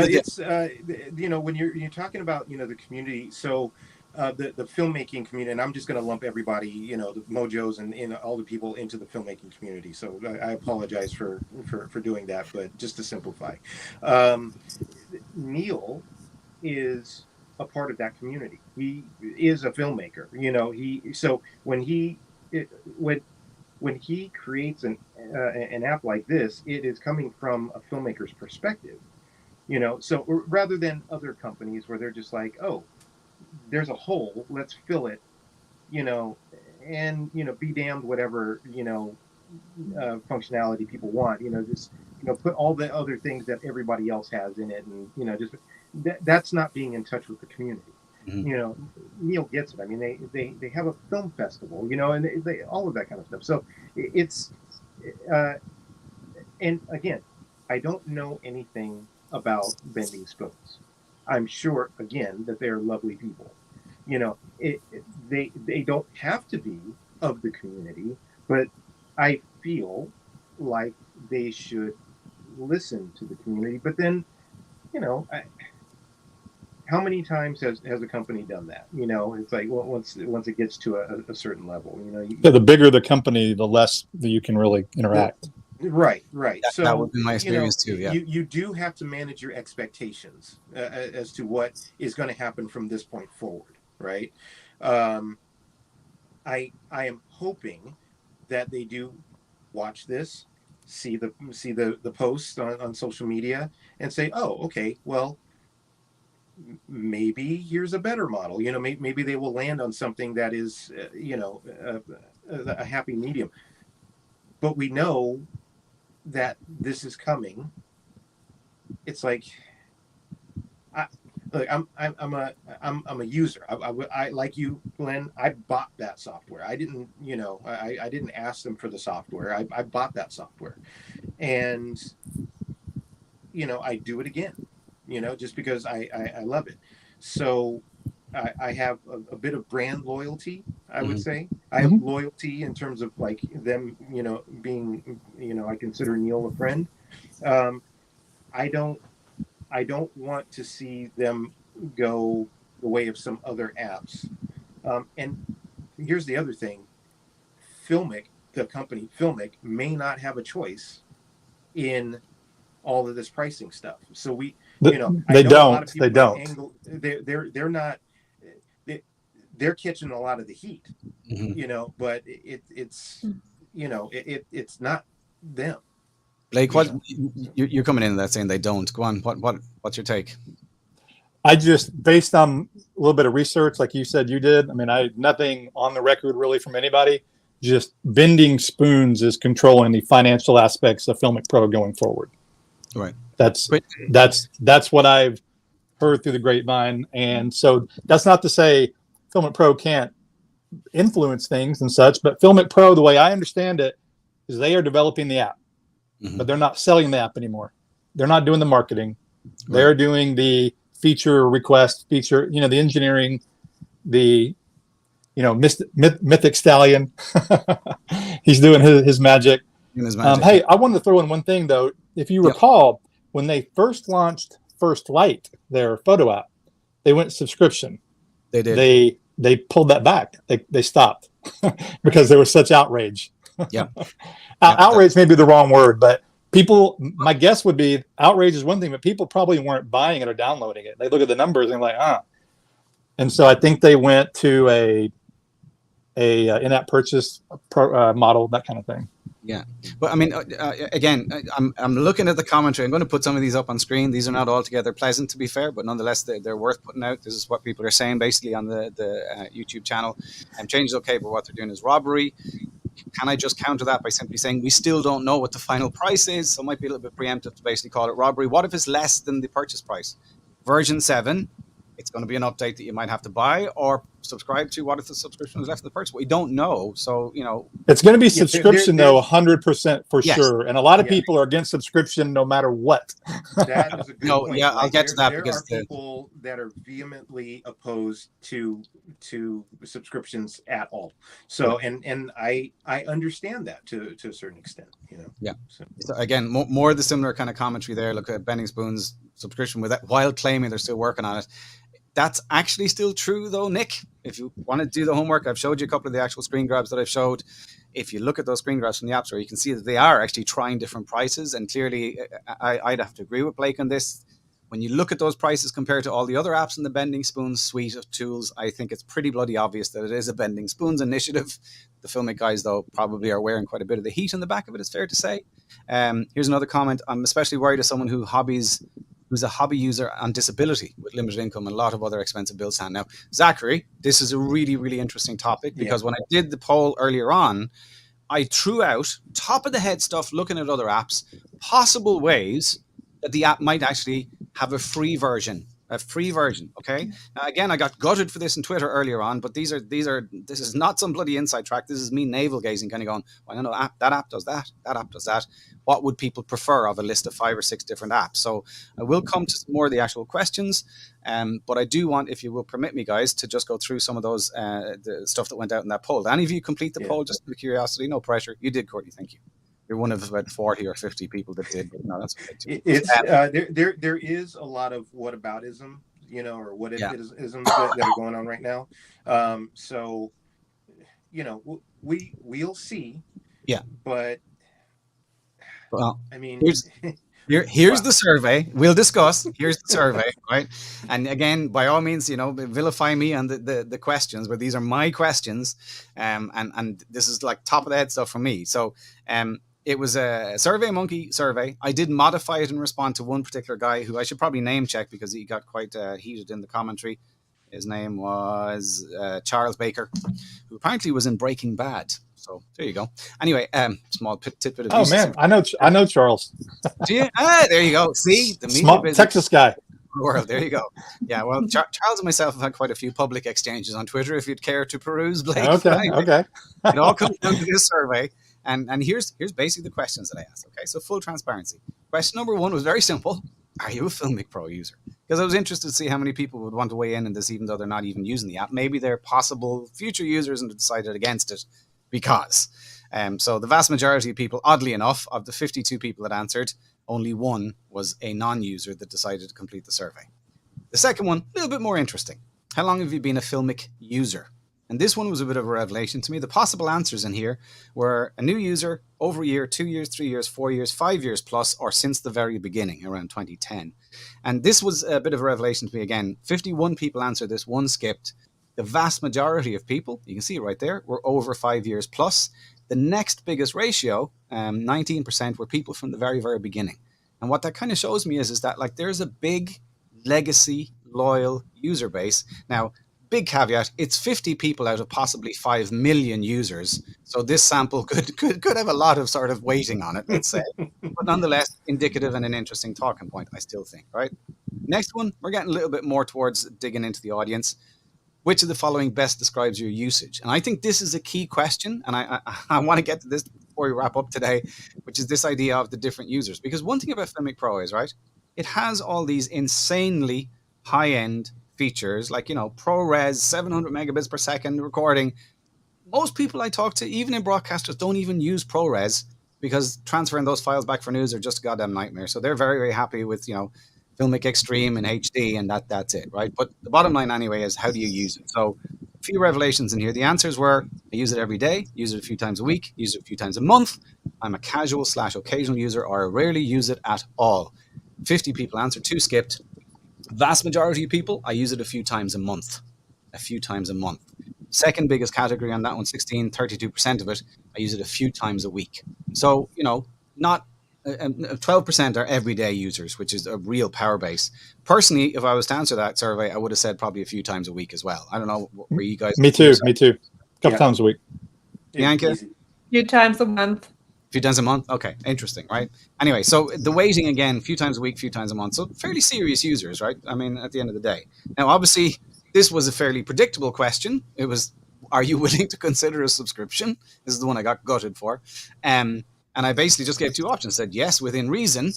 It's when you're talking about the community. So the filmmaking community, and I'm just going to lump everybody, the Mojos and all the people into the filmmaking community. So I apologize for doing that, but just to simplify, Neil is a part of that community. He is a filmmaker. When he creates an app like this, it is coming from a filmmaker's perspective. So rather than other companies where they're just like, oh, there's a hole, let's fill it, and be damned whatever functionality people want, just put all the other things that everybody else has in it, and just that's not being in touch with the community. Mm-hmm. Neil gets it. I mean, they have a film festival, and they all of that kind of stuff. So it's and again, I don't know anything about bending spoons. I'm sure, again, that they're lovely people. They don't have to be of the community, but I feel like they should listen to the community. But then, how many times has a company done that? It's like, well, once it gets to a certain level, the bigger the company, the less that you can really interact. Right. That would be my experience too. Yeah, you do have to manage your expectations as to what is going to happen from this point forward, right? I am hoping that they do watch this, see the posts on social media, and say, oh, okay, well, maybe here's a better model. Maybe they will land on something that is, a happy medium. But we know that this is coming. It's like, I'm a user. I like you, Glenn. I bought that software. I didn't, I didn't ask them for the software. I bought that software, and I do it again. Just because I love it. So I have a bit of brand loyalty, I would say. I have loyalty in terms of like them, being, I consider Neil a friend. I don't want to see them go the way of some other apps. And here's the other thing: Filmic, the company Filmic, may not have a choice in all of this pricing stuff. So I They know a lot of don't. They people are don't. angle. They're not. They're catching a lot of the heat, but it's not them. Blake, what you're coming in that saying they don't. Go on. What's your take? I just, based on a little bit of research, like you said you did. I mean, nothing on the record really from anybody. Just bending spoons is controlling the financial aspects of Filmic Pro going forward. Right. That's what I've heard through the grapevine. And so that's not to say Filmic Pro can't influence things and such, but Filmic Pro, the way I understand it, is they are developing the app, but they're not selling the app anymore. They're not doing the marketing. They're doing the feature request, the engineering, the mythic stallion. He's doing his magic. Hey, I wanted to throw in one thing though. If you recall, when they first launched First Light, their photo app, they went subscription. They did. They pulled that back. They stopped because there was such outrage. Yeah. Outrage may be the wrong word, but people, my guess would be outrage is one thing, but people probably weren't buying it or downloading it. They look at the numbers and they're like, And so I think they went to a in-app purchase model, that kind of thing. Yeah, but I mean, again, I'm looking at the commentary. I'm going to put some of these up on screen. These are not altogether pleasant, to be fair, but nonetheless, they're worth putting out. This is what people are saying basically on the YouTube channel. Change is okay, but what they're doing is robbery. Can I just counter that by simply saying we still don't know what the final price is? So it might be a little bit preemptive to basically call it robbery. What if it's less than the purchase price? Version 7. It's going to be an update that you might have to buy or subscribe to. What if the subscription is left in the purchase? We don't know. So, it's going to be subscription though, 100% for sure. And a lot of people are against subscription no matter what. That is a good point. Yeah, I'll get to that there because are people that are vehemently opposed to subscriptions at all. So, and I understand that to a certain extent, Yeah. So again, more of the similar kind of commentary there. Look at Bending Spoon's subscription with that, while claiming they're still working on it. That's actually still true, though, Nick. If you want to do the homework, I've showed you a couple of the actual screen grabs that I've showed. If you look at those screen grabs from the App Store, you can see that they are actually trying different prices. And clearly, I'd have to agree with Blake on this. When you look at those prices compared to all the other apps in the Bending Spoons suite of tools, I think it's pretty bloody obvious that it is a Bending Spoons initiative. The Filmic guys, though, probably are wearing quite a bit of the heat on the back of it, it's fair to say. Here's another comment. I'm especially worried as someone who's a hobby user on disability with limited income and a lot of other expensive bills to hand. Now, Zachary, this is a really, really interesting topic because when I did the poll earlier on, I threw out top of the head stuff, looking at other apps, possible ways that the app might actually have a free version. Okay. Now, again, I got gutted for this on Twitter earlier on, but this is not some bloody inside track. This is me navel gazing, kind of going, well, I know that app does that. That app does that. What would people prefer of a list of 5 or 6 different apps? So I will come to more of the actual questions, but I do want, if you will permit me, guys, to just go through some of those the stuff that went out in that poll. Did any of you complete the poll? Just out of curiosity, no pressure. You did, Courtney. Thank you. You're one of about 40 or 50 people that did, but no, that's okay too. It's there is a lot of whataboutism, or what ifisms that are going on right now. So, we'll see. Yeah. But well, I mean, here's the survey. We'll discuss. Here's the survey, right? And again, by all means, vilify me on the questions, but these are my questions, and this is like top of the head stuff for me. So, it was a SurveyMonkey survey. I did modify it and respond to one particular guy who I should probably name check because he got quite heated in the commentary. His name was Charles Baker, who apparently was in Breaking Bad. So there you go. Anyway, small tidbit of news. Oh man, I know Charles. Do you? There you go. See, the small Texas guy. World. There you go. Yeah. Well, Charles and myself have had quite a few public exchanges on Twitter. If you'd care to peruse, Blake. Okay. It all comes down to this survey. And here's basically the questions that I asked. Okay, so full transparency. Question number 1 was very simple. Are you a Filmic Pro user? Because I was interested to see how many people would want to weigh in this, even though they're not even using the app. Maybe they're possible future users and decided against it because. So the vast majority of people, oddly enough, of the 52 people that answered, only one was a non-user that decided to complete the survey. The second one, a little bit more interesting. How long have you been a Filmic user? And this one was a bit of a revelation to me. The possible answers in here were a new user, over a year, 2 years, 3 years, 4 years, 5 years plus, or since the very beginning, around 2010. And this was a bit of a revelation to me again. 51 people answered this, one skipped. The vast majority of people, you can see it right there, were over 5 years plus. The next biggest ratio, 19%, were people from the very, very beginning. And what that kind of shows me is that like there's a big legacy loyal user base. Now, big caveat, it's 50 people out of possibly 5 million users. So this sample could have a lot of sort of weighting on it, let's say. But nonetheless, indicative and an interesting talking point, I still think, right? Next one, we're getting a little bit more towards digging into the audience. Which of the following best describes your usage? And I think this is a key question. And I want to get to this before we wrap up today, which is this idea of the different users. Because one thing about Filmic Pro is, right, it has all these insanely high-end features like, ProRes, 700 megabits per second recording. Most people I talk to, even in broadcasters, don't even use ProRes because transferring those files back for news are just a goddamn nightmare. So they're very, very happy with, Filmic Extreme and HD, and that's it, right? But the bottom line anyway is how do you use it? So a few revelations in here. The answers were, I use it every day, use it a few times a week, use it a few times a month. I'm a casual/occasional user, or I rarely use it at all. 50 people answered, 2 skipped. Vast majority of people, I use it a few times a month. A few times a month. Second biggest category on that one, 32% of it, I use it a few times a week. So, not 12% are everyday users, which is a real power base. Personally, if I was to answer that survey, I would have said probably a few times a week as well. I don't know where you guys. Me too. A couple times a week. Bianca? A few times a month. A few times a month? Okay, interesting, right? Anyway, so the weighting again, a few times a week, few times a month. So fairly serious users, right? I mean, at the end of the day. Now, obviously, this was a fairly predictable question. It was, are you willing to consider a subscription? This is the one I got gutted for. And I basically just gave 2 options. Said yes, within reason,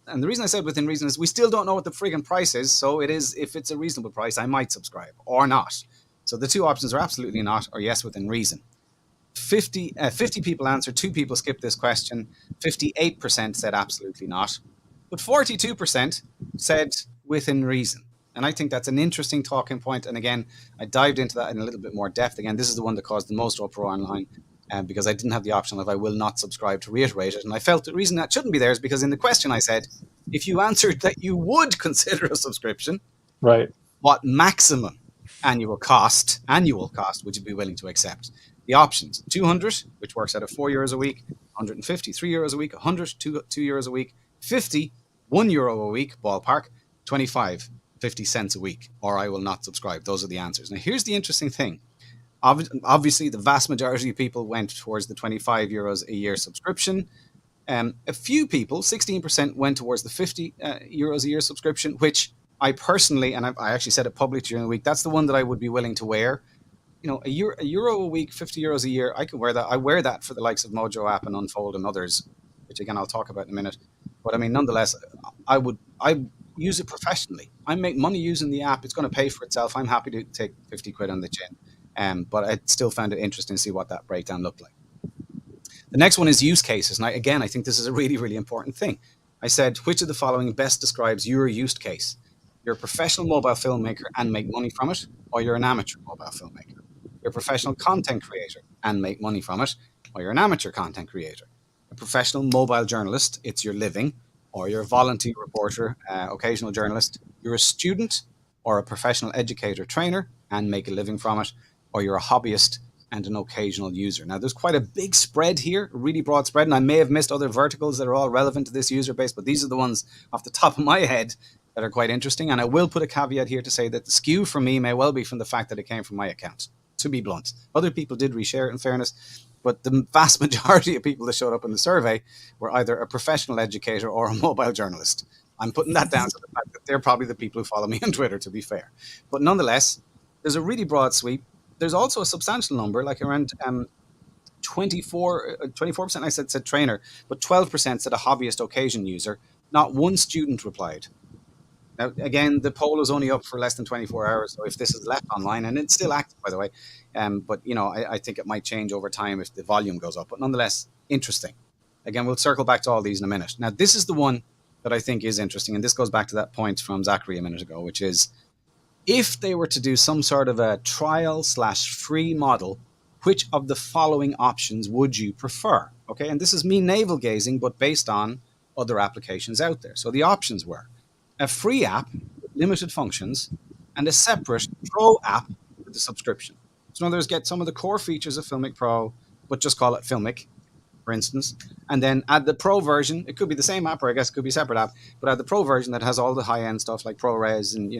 and the reason I said within reason is we still don't know what the friggin' price is. So it is, if it's a reasonable price, I might subscribe or not. So the 2 options are absolutely not or yes within reason. 50 people answered, 2 people skipped this question. 58% said absolutely not, but 42% said within reason. And I think that's an interesting talking point. And again, I dived into that in a little bit more depth. Again, this is the one that caused the most uproar online. Because I didn't have the option of I will not subscribe to reiterate it. And I felt the reason that shouldn't be there is because in the question I said, if you answered that you would consider a subscription, right, what maximum annual cost would you be willing to accept? The options, 200, which works out at €4 a week, 150, €3 a week, 100, €2 a week, 50, €1 a week, ballpark, 25, 50 cents a week, or I will not subscribe. Those are the answers. Now, here's the interesting thing. Obviously, the vast majority of people went towards the €25 a year subscription. A few people, 16%, went towards the €50 a year subscription, which I personally, and I actually said it publicly during the week, that's the one that I would be willing to wear. A euro a week, €50 a year, I could wear that. I wear that for the likes of Mojo app and Unfold and others, which again, I'll talk about in a minute. But I mean, nonetheless, I use it professionally. I make money using the app. It's going to pay for itself. I'm happy to take 50 quid on the chin. But I still found it interesting to see what that breakdown looked like. The next one is use cases. And I think this is a really, really important thing. I said, which of the following best describes your use case? You're a professional mobile filmmaker and make money from it, or you're an amateur mobile filmmaker. You're a professional content creator and make money from it, or you're an amateur content creator. A professional mobile journalist, it's your living, or you're a volunteer reporter, occasional journalist. You're a student or a professional educator trainer and make a living from it, or you're a hobbyist and an occasional user. Now, there's quite a big spread here, a really broad spread, and I may have missed other verticals that are all relevant to this user base, but these are the ones off the top of my head that are quite interesting. And I will put a caveat here to say that the skew for me may well be from the fact that it came from my account, to be blunt. Other people did reshare it, in fairness, but the vast majority of people that showed up in the survey were either a professional educator or a mobile journalist. I'm putting that down to the fact that they're probably the people who follow me on Twitter, to be fair. But nonetheless, there's a really broad sweep. There's also a substantial number, like around 24% I said trainer, but 12% said a hobbyist occasion user. Not one student replied. Now, again, the poll is only up for less than 24 hours, so if this is left online, and it's still active, by the way, but, I think it might change over time if the volume goes up. But nonetheless, interesting. Again, we'll circle back to all these in a minute. Now, this is the one that I think is interesting, and this goes back to that point from Zachary a minute ago, which is if they were to do some sort of a trial/free model, which of the following options would you prefer? Okay, and this is me navel gazing, but based on other applications out there. So the options were a free app with limited functions and a separate Pro app with a subscription. So in other words, get some of the core features of Filmic Pro, but just call it Filmic, for instance, and then add the Pro version. It could be the same app, or I guess it could be a separate app, but add the Pro version that has all the high-end stuff like ProRes and,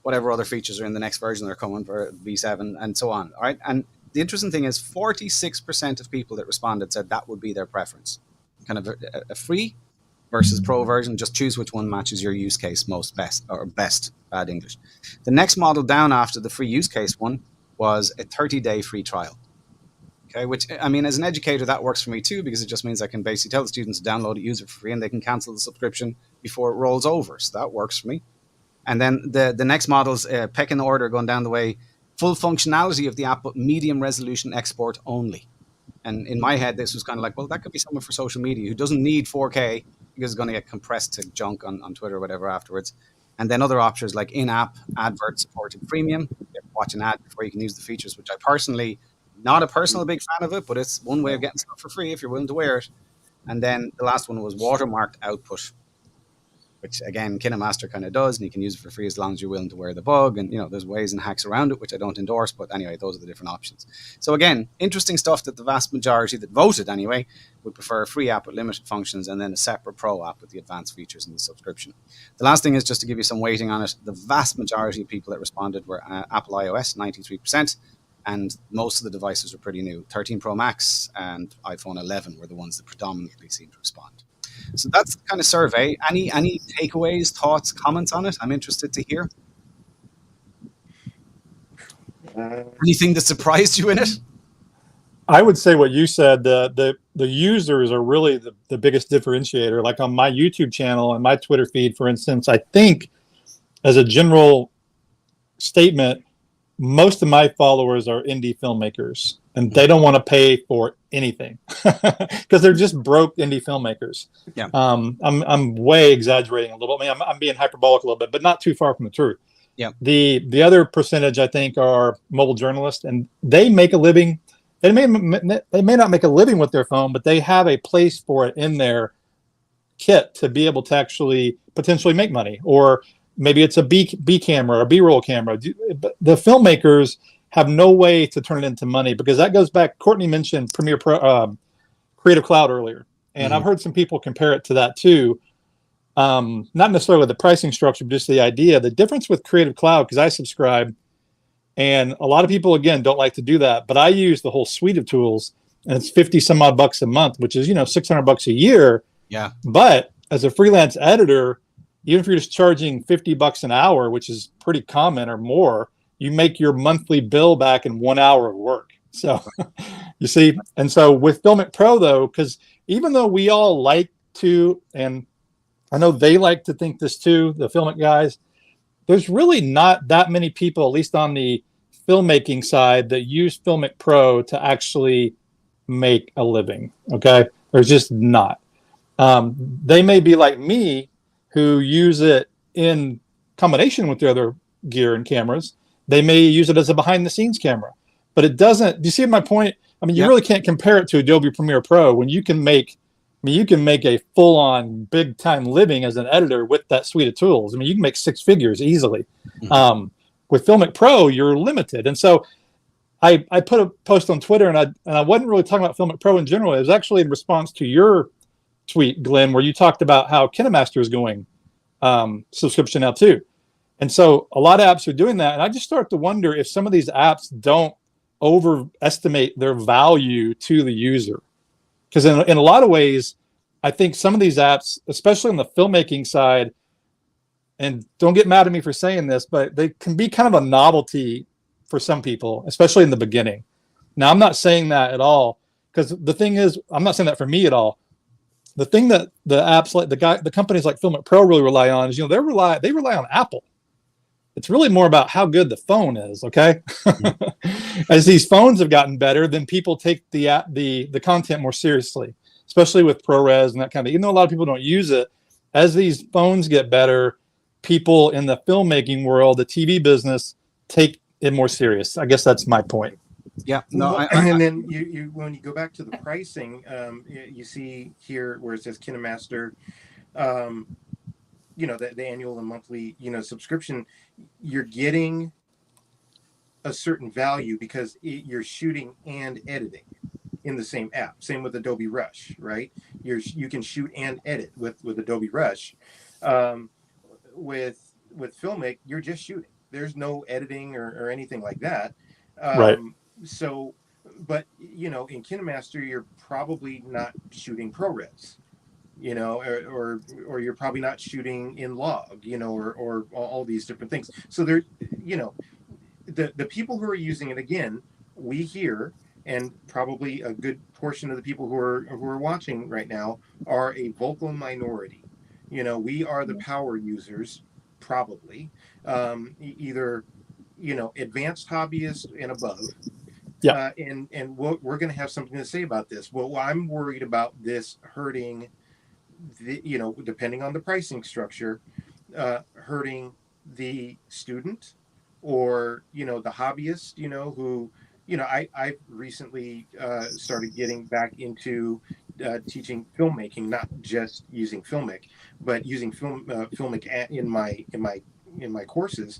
whatever other features are in the next version that are coming for V7 and so on. All right. And the interesting thing is 46% of people that responded said that would be their preference. Kind of a free versus Pro version. Just choose which one matches your use case most best, bad English. The next model down after the free use case one was a 30-day free trial. Okay, which, I mean, as an educator, that works for me too, because it just means I can basically tell the students to download it, use it for free, and they can cancel the subscription before it rolls over. So that works for me. And then the next models, pecking order, going down the way, full functionality of the app, but medium resolution export only. And in my head, this was kind of like, well, that could be someone for social media who doesn't need 4K because it's going to get compressed to junk on Twitter or whatever afterwards. And then other options like in-app, advert supported premium. You have to watch an ad before you can use the features, which I personally, not a personal big fan of it, but it's one way of getting stuff for free if you're willing to wear it. And then the last one was watermarked output, which again, KineMaster kind of does, and you can use it for free as long as you're willing to wear the bug. And, there's ways and hacks around it, which I don't endorse. But anyway, those are the different options. So again, interesting stuff that the vast majority that voted anyway would prefer a free app with limited functions and then a separate Pro app with the advanced features and the subscription. The last thing is just to give you some weighting on it. The vast majority of people that responded were Apple iOS, 93%. And most of the devices were pretty new. 13 Pro Max and iPhone 11 were the ones that predominantly seemed to respond. So that's the kind of survey. Any takeaways, thoughts, comments on it? I'm interested to hear. Anything that surprised you in it? I would say what you said. The users are really the biggest differentiator. Like on my YouTube channel and my Twitter feed, for instance, I think as a general statement, most of my followers are indie filmmakers, and they don't want to pay for anything because they're just broke indie filmmakers. Yeah. I'm way exaggerating a little bit. I mean, I'm being hyperbolic a little bit, but not too far from the truth. Yeah. The other percentage, I think, are mobile journalists, and they make a living. They may not make a living with their phone, but they have a place for it in their kit to be able to actually potentially make money. Or maybe it's a B camera or B-roll camera. The filmmakers have no way to turn it into money, because that goes back. Courtney mentioned Premiere Pro, Creative Cloud earlier, and I've heard some people compare it to that too. Not necessarily the pricing structure, but just the idea. The difference with Creative Cloud, because I subscribe, and a lot of people again don't like to do that, but I use the whole suite of tools, and it's 50 some odd bucks a month, which is $600 a year. Yeah. But as a freelance editor, even if you're just charging $50 an hour, which is pretty common or more, you make your monthly bill back in 1 hour of work. So you see, and so with Filmic Pro though, because even though we all like to, and I know they like to think this too, the Filmic guys, there's really not that many people, at least on the filmmaking side, that use Filmic Pro to actually make a living. Okay. There's just not. They may be like me, who use it in combination with the other gear and cameras. They may use it as a behind the scenes camera, but it doesn't. Do you see my point? I mean, you really can't compare it to Adobe Premiere Pro when you can make a full on big time living as an editor with that suite of tools. I mean, you can make six figures easily. With Filmic Pro, you're limited. And so I put a post on Twitter, and I wasn't really talking about Filmic Pro in general. It was actually in response to your tweet, Glenn, where you talked about how KineMaster is going subscription now too. And so a lot of apps are doing that. And I just start to wonder if some of these apps don't overestimate their value to the user. Because in a lot of ways, I think some of these apps, especially on the filmmaking side, and don't get mad at me for saying this, but they can be kind of a novelty for some people, especially in the beginning. Now, I'm not saying that at all, because the thing is, I'm not saying that for me at all. The thing that the apps like the companies like Filmic Pro really rely on is, they rely on Apple. It's really more about how good the phone is. Okay. As these phones have gotten better, then people take the content more seriously, especially with ProRes and that kind of, even though a lot of people don't use it, as these phones get better, people in the filmmaking world, the TV business, take it more serious. I guess that's my point. Yeah, no, Well, and then you when you go back to the pricing, you see here where it says KineMaster, the annual and monthly, subscription, you're getting a certain value because you're shooting and editing in the same app. Same with Adobe Rush, right? You can shoot and edit with Adobe Rush. With Filmic, you're just shooting. There's no editing or anything like that. Right. So, but in KineMaster, you're probably not shooting ProRes, or you're probably not shooting in log, or all these different things. So there, the people who are using it, again, we here, and probably a good portion of the people who are watching right now are a vocal minority. We are the power users, probably, either advanced hobbyists and above. Yeah. And we're going to have something to say about this. Well, I'm worried about this hurting depending on the pricing structure, hurting the student or, the hobbyist, who, I recently started getting back into teaching filmmaking, not just using Filmic, but using Filmic in my courses,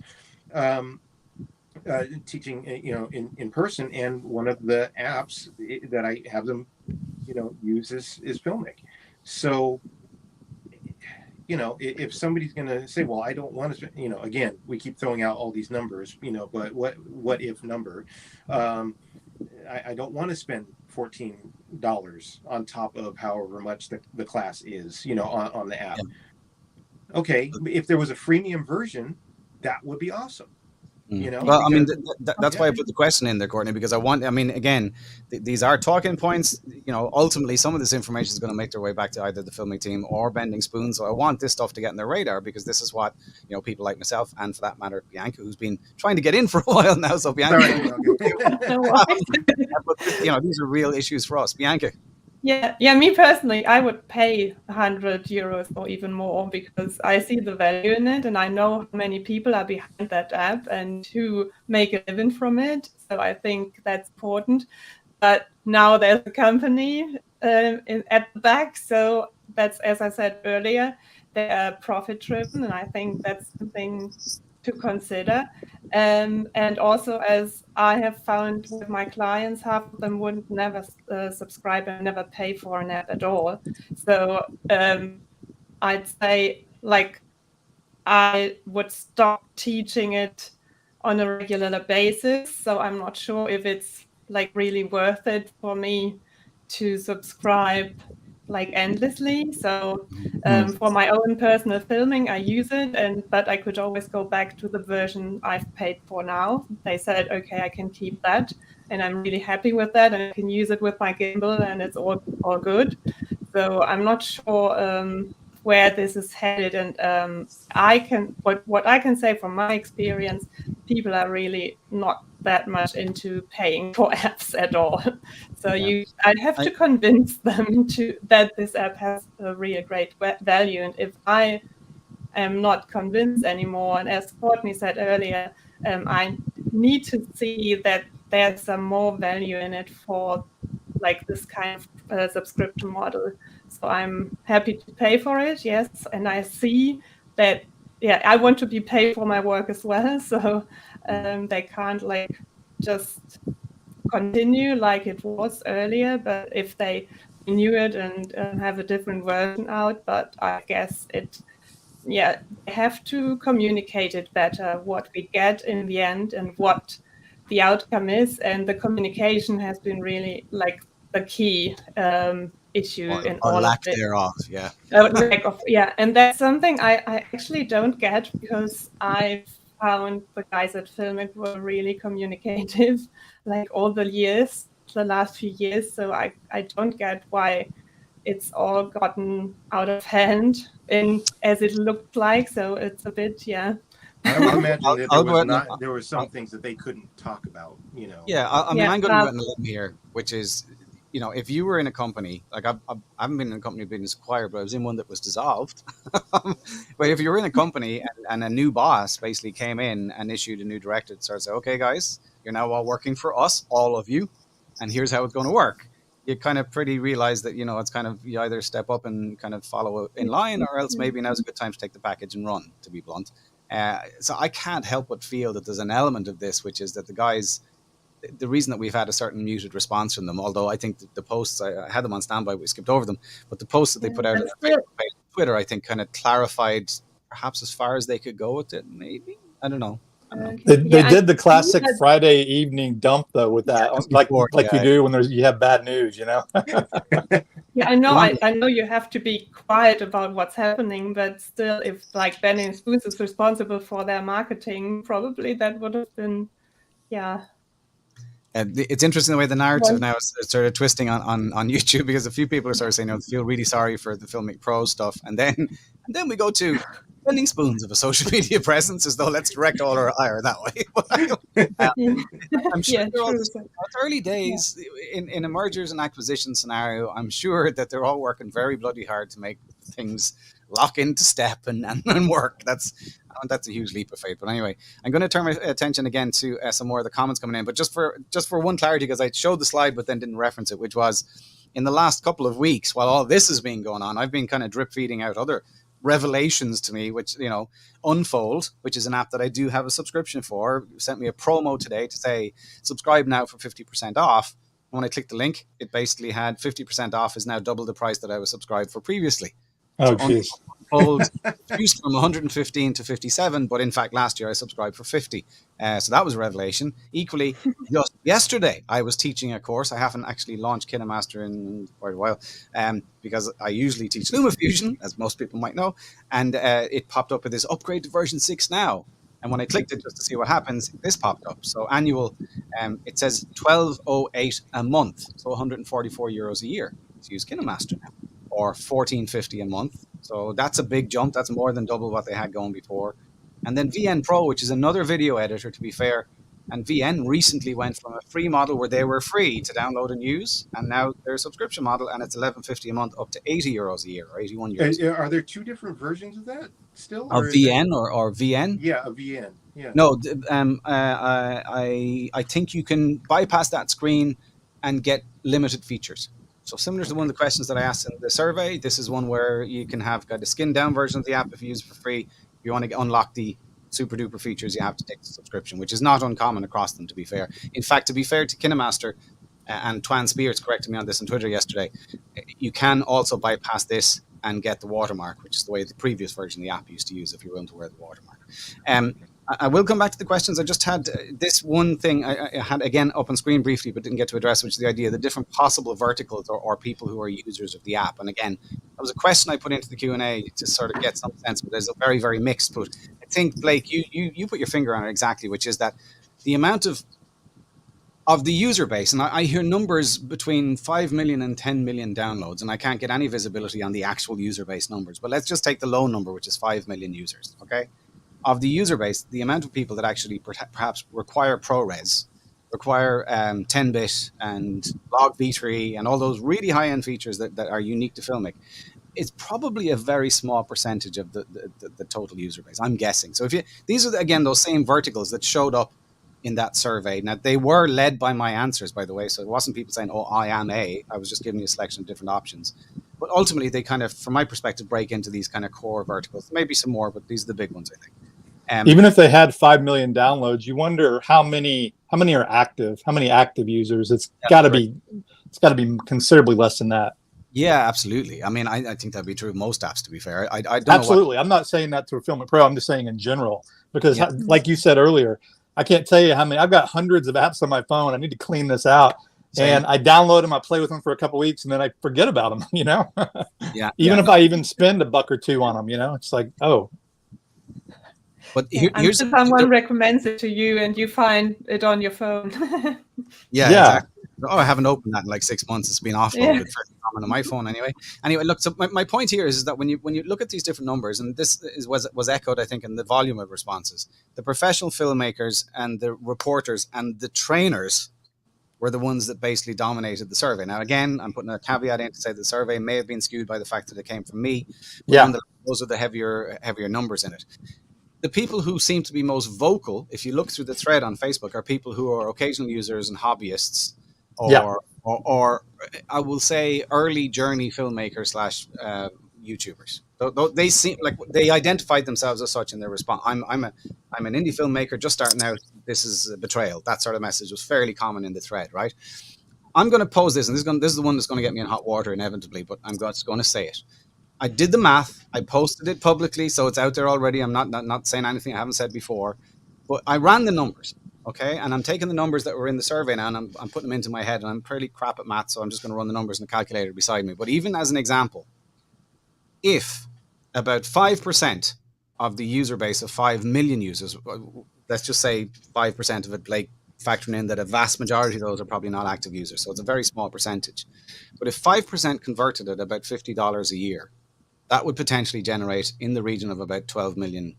teaching, in person. And one of the apps that I have them, use is Filmic. So, if somebody's going to say, well, I don't want to, again, we keep throwing out all these numbers, but what if number? I don't want to spend $14 on top of however much the class is, on the app. Yeah. Okay, if there was a freemium version, that would be awesome. Well, I mean, that's why I put the question in there, Courtney, because again, these are talking points. Ultimately, some of this information is going to make their way back to either the Filmic team or Bending Spoon. So I want this stuff to get in their radar, because this is what, people like myself, and for that matter, Bianca, who's been trying to get in for a while now. So Bianca, these are real issues for us. Bianca. Yeah. Me personally, I would pay €100 or even more, because I see the value in it, and I know how many people are behind that app and who make a living from it. So I think that's important. But now there's a company at the back, so that's, as I said earlier, they are profit driven, and I think that's something to consider. And also, as I have found with my clients, half of them would never subscribe and never pay for an app at all. So I'd say, I would stop teaching it on a regular basis. So I'm not sure if it's really worth it for me to subscribe endlessly. So for my own personal filming, I use it, but I could always go back to the version I've paid for now. They said, okay, I can keep that, and I'm really happy with that, and I can use it with my gimbal, and it's all good. So I'm not sure where this is headed, and what I can say from my experience, people are really not that much into paying for apps at all. So I'd have to convince them that this app has a really great value. And if I am not convinced anymore, and as Courtney said earlier, I need to see that there's some more value in it for this kind of subscription model. So I'm happy to pay for it, yes. And I see that, I want to be paid for my work as well. So they can't just continue like it was earlier, but if they renew it and have a different version out, but I guess they have to communicate it better, what we get in the end and what the outcome is. And the communication has been really the key issue in all lack of it. Thereof, and that's something I actually don't get, because I found the guys at Filmic were really communicative all the last few years. So I don't get why it's all gotten out of hand as it looked like. So it's a bit, I would imagine that there were some things that they couldn't talk about, Yeah, I'm going to go out on a limb here, which is, if you were in a company, like I haven't been in a company being acquired, but I was in one that was dissolved. But if you were in a company and a new boss basically came in and issued a new directive, started saying, okay, guys, you're now all working for us, all of you, and here's how it's going to work. You kind of pretty realize that, it's kind of, you either step up and kind of follow in line, or else maybe now's a good time to take the package and run, to be blunt. So I can't help but feel that there's an element of this, which is that the guys, the reason that we've had a certain muted response from them, although I think the posts, I had them on standby, we skipped over them, but the posts that they put out on Twitter, I think kind of clarified perhaps as far as they could go with it, maybe. I don't know. They did the classic Friday evening dump though with that, you do when you have bad news, Yeah, I know. I know you have to be quiet about what's happening, but still, if like Ben & Spoons is responsible for their marketing, probably that would have been, It's interesting the way the narrative now is sort of twisting on YouTube, because a few people are sort of saying, they feel really sorry for the Filmic Pro stuff, and then we go to Bending Spoons of a social media presence, as though let's direct all our ire that way. I'm sure it's early days in a mergers and acquisition scenario. I'm sure that they're all working very bloody hard to make things lock into step and work. That's a huge leap of faith. But anyway, I'm going to turn my attention again to some more of the comments coming in. But just for one clarity, because I showed the slide but then didn't reference it, which was in the last couple of weeks, while all this has been going on, I've been kind of drip feeding out other revelations to me, which, Unfold, which is an app that I do have a subscription for, sent me a promo today to say subscribe now for 50% off. And when I clicked the link, it basically had 50% off is now double the price that I was subscribed for previously. Oh, jeez. Unfold reduced from 115 to 57, but in fact last year I subscribed for 50. So that was a revelation. Equally, just yesterday I was teaching a course. I haven't actually launched KineMaster in quite a while, because I usually teach LumaFusion, as most people might know, and it popped up with this upgrade to version 6 now. And when I clicked it just to see what happens, this popped up. So annual, it says 1208 a month, so 144 euros a year to use KineMaster now, or 1450 a month. So that's a big jump. That's more than double what they had going before. And then VN Pro, which is another video editor, to be fair. And VN recently went from a free model where they were free to download and use, and now they're a subscription model, and it's 11.50 a month, up to 80 euros a year, or 81 euros. Are there two different versions of that still? Of VN or VN? Yeah, a VN. Yeah. No, I think you can bypass that screen and get limited features. So similar to one of the questions that I asked in the survey, this is one where you can have got a skinned down version of the app if you use it for free. If you want to unlock the super duper features, you have to take the subscription, which is not uncommon across them, to be fair. In fact, to be fair to KineMaster, and Twan Spears corrected me on this on Twitter yesterday, you can also bypass this and get the watermark, which is the way the previous version of the app used to use if you were willing to wear the watermark. I will come back to the questions. I just had this one thing I had again up on screen briefly, but didn't get to address, which is the idea of the different possible verticals or people who are users of the app. And again, that was a question I put into the Q&A to sort of get some sense, but there's a very, very mixed. But I think, Blake, you put your finger on it exactly, which is that the amount of the user base, and I hear numbers between 5 million and 10 million downloads, and I can't get any visibility on the actual user base numbers. But let's just take the low number, which is 5 million users, okay? Of the user base, the amount of people that actually perhaps require ProRes, require 10-bit and log V3 and all those really high-end features that are unique to Filmic, it's probably a very small percentage of the total user base, I'm guessing. So these are, again, those same verticals that showed up in that survey. Now, they were led by my answers, by the way, so it wasn't people saying, oh, I am A. I was just giving you a selection of different options. But ultimately, they kind of, from my perspective, break into these kind of core verticals. Maybe some more, but these are the big ones, I think. Even if they had 5 million downloads, you wonder how many are active, how many active users. It's got to be considerably less than that. Yeah, absolutely. I mean, I think that'd be true of most apps, to be fair. I don't absolutely. I'm not saying that to a Filmic Pro. I'm just saying in general, because like you said earlier, I can't tell you how many. I've got hundreds of apps on my phone. I need to clean this out. Same. And I download them, I play with them for a couple of weeks, and then I forget about them, Even if I even spend $1 or $2 on them, it's like, oh. But here's someone recommends it to you and you find it on your phone. Yeah. Exactly. Oh, I haven't opened that in like 6 months. It's been offloaded for common on my phone anyway. Look, so my point here is that when you look at these different numbers, and this was echoed, I think, in the volume of responses, the professional filmmakers and the reporters and the trainers were the ones that basically dominated the survey. Now, again, I'm putting a caveat in to say the survey may have been skewed by the fact that it came from me, but nonetheless, those are the heavier numbers in it. The people who seem to be most vocal, if you look through the thread on Facebook, are people who are occasional users and hobbyists, or I will say early journey filmmakers / YouTubers. They seem like they identified themselves as such in their response. I'm an indie filmmaker just starting out. This is a betrayal. That sort of message was fairly common in the thread, right? I'm going to pose this, and this is the one that's going to get me in hot water inevitably, but I'm just going to say it. I did the math. I posted it publicly, so it's out there already. I'm not saying anything I haven't said before, but I ran the numbers, okay? And I'm taking the numbers that were in the survey now, and I'm putting them into my head, and I'm pretty crap at math, so I'm just going to run the numbers in a calculator beside me. But even as an example, if about 5% of the user base of 5 million users, let's just say 5% of it, like factoring in that a vast majority of those are probably not active users, so it's a very small percentage. But if 5% converted at about $50 a year, that would potentially generate in the region of about $12 million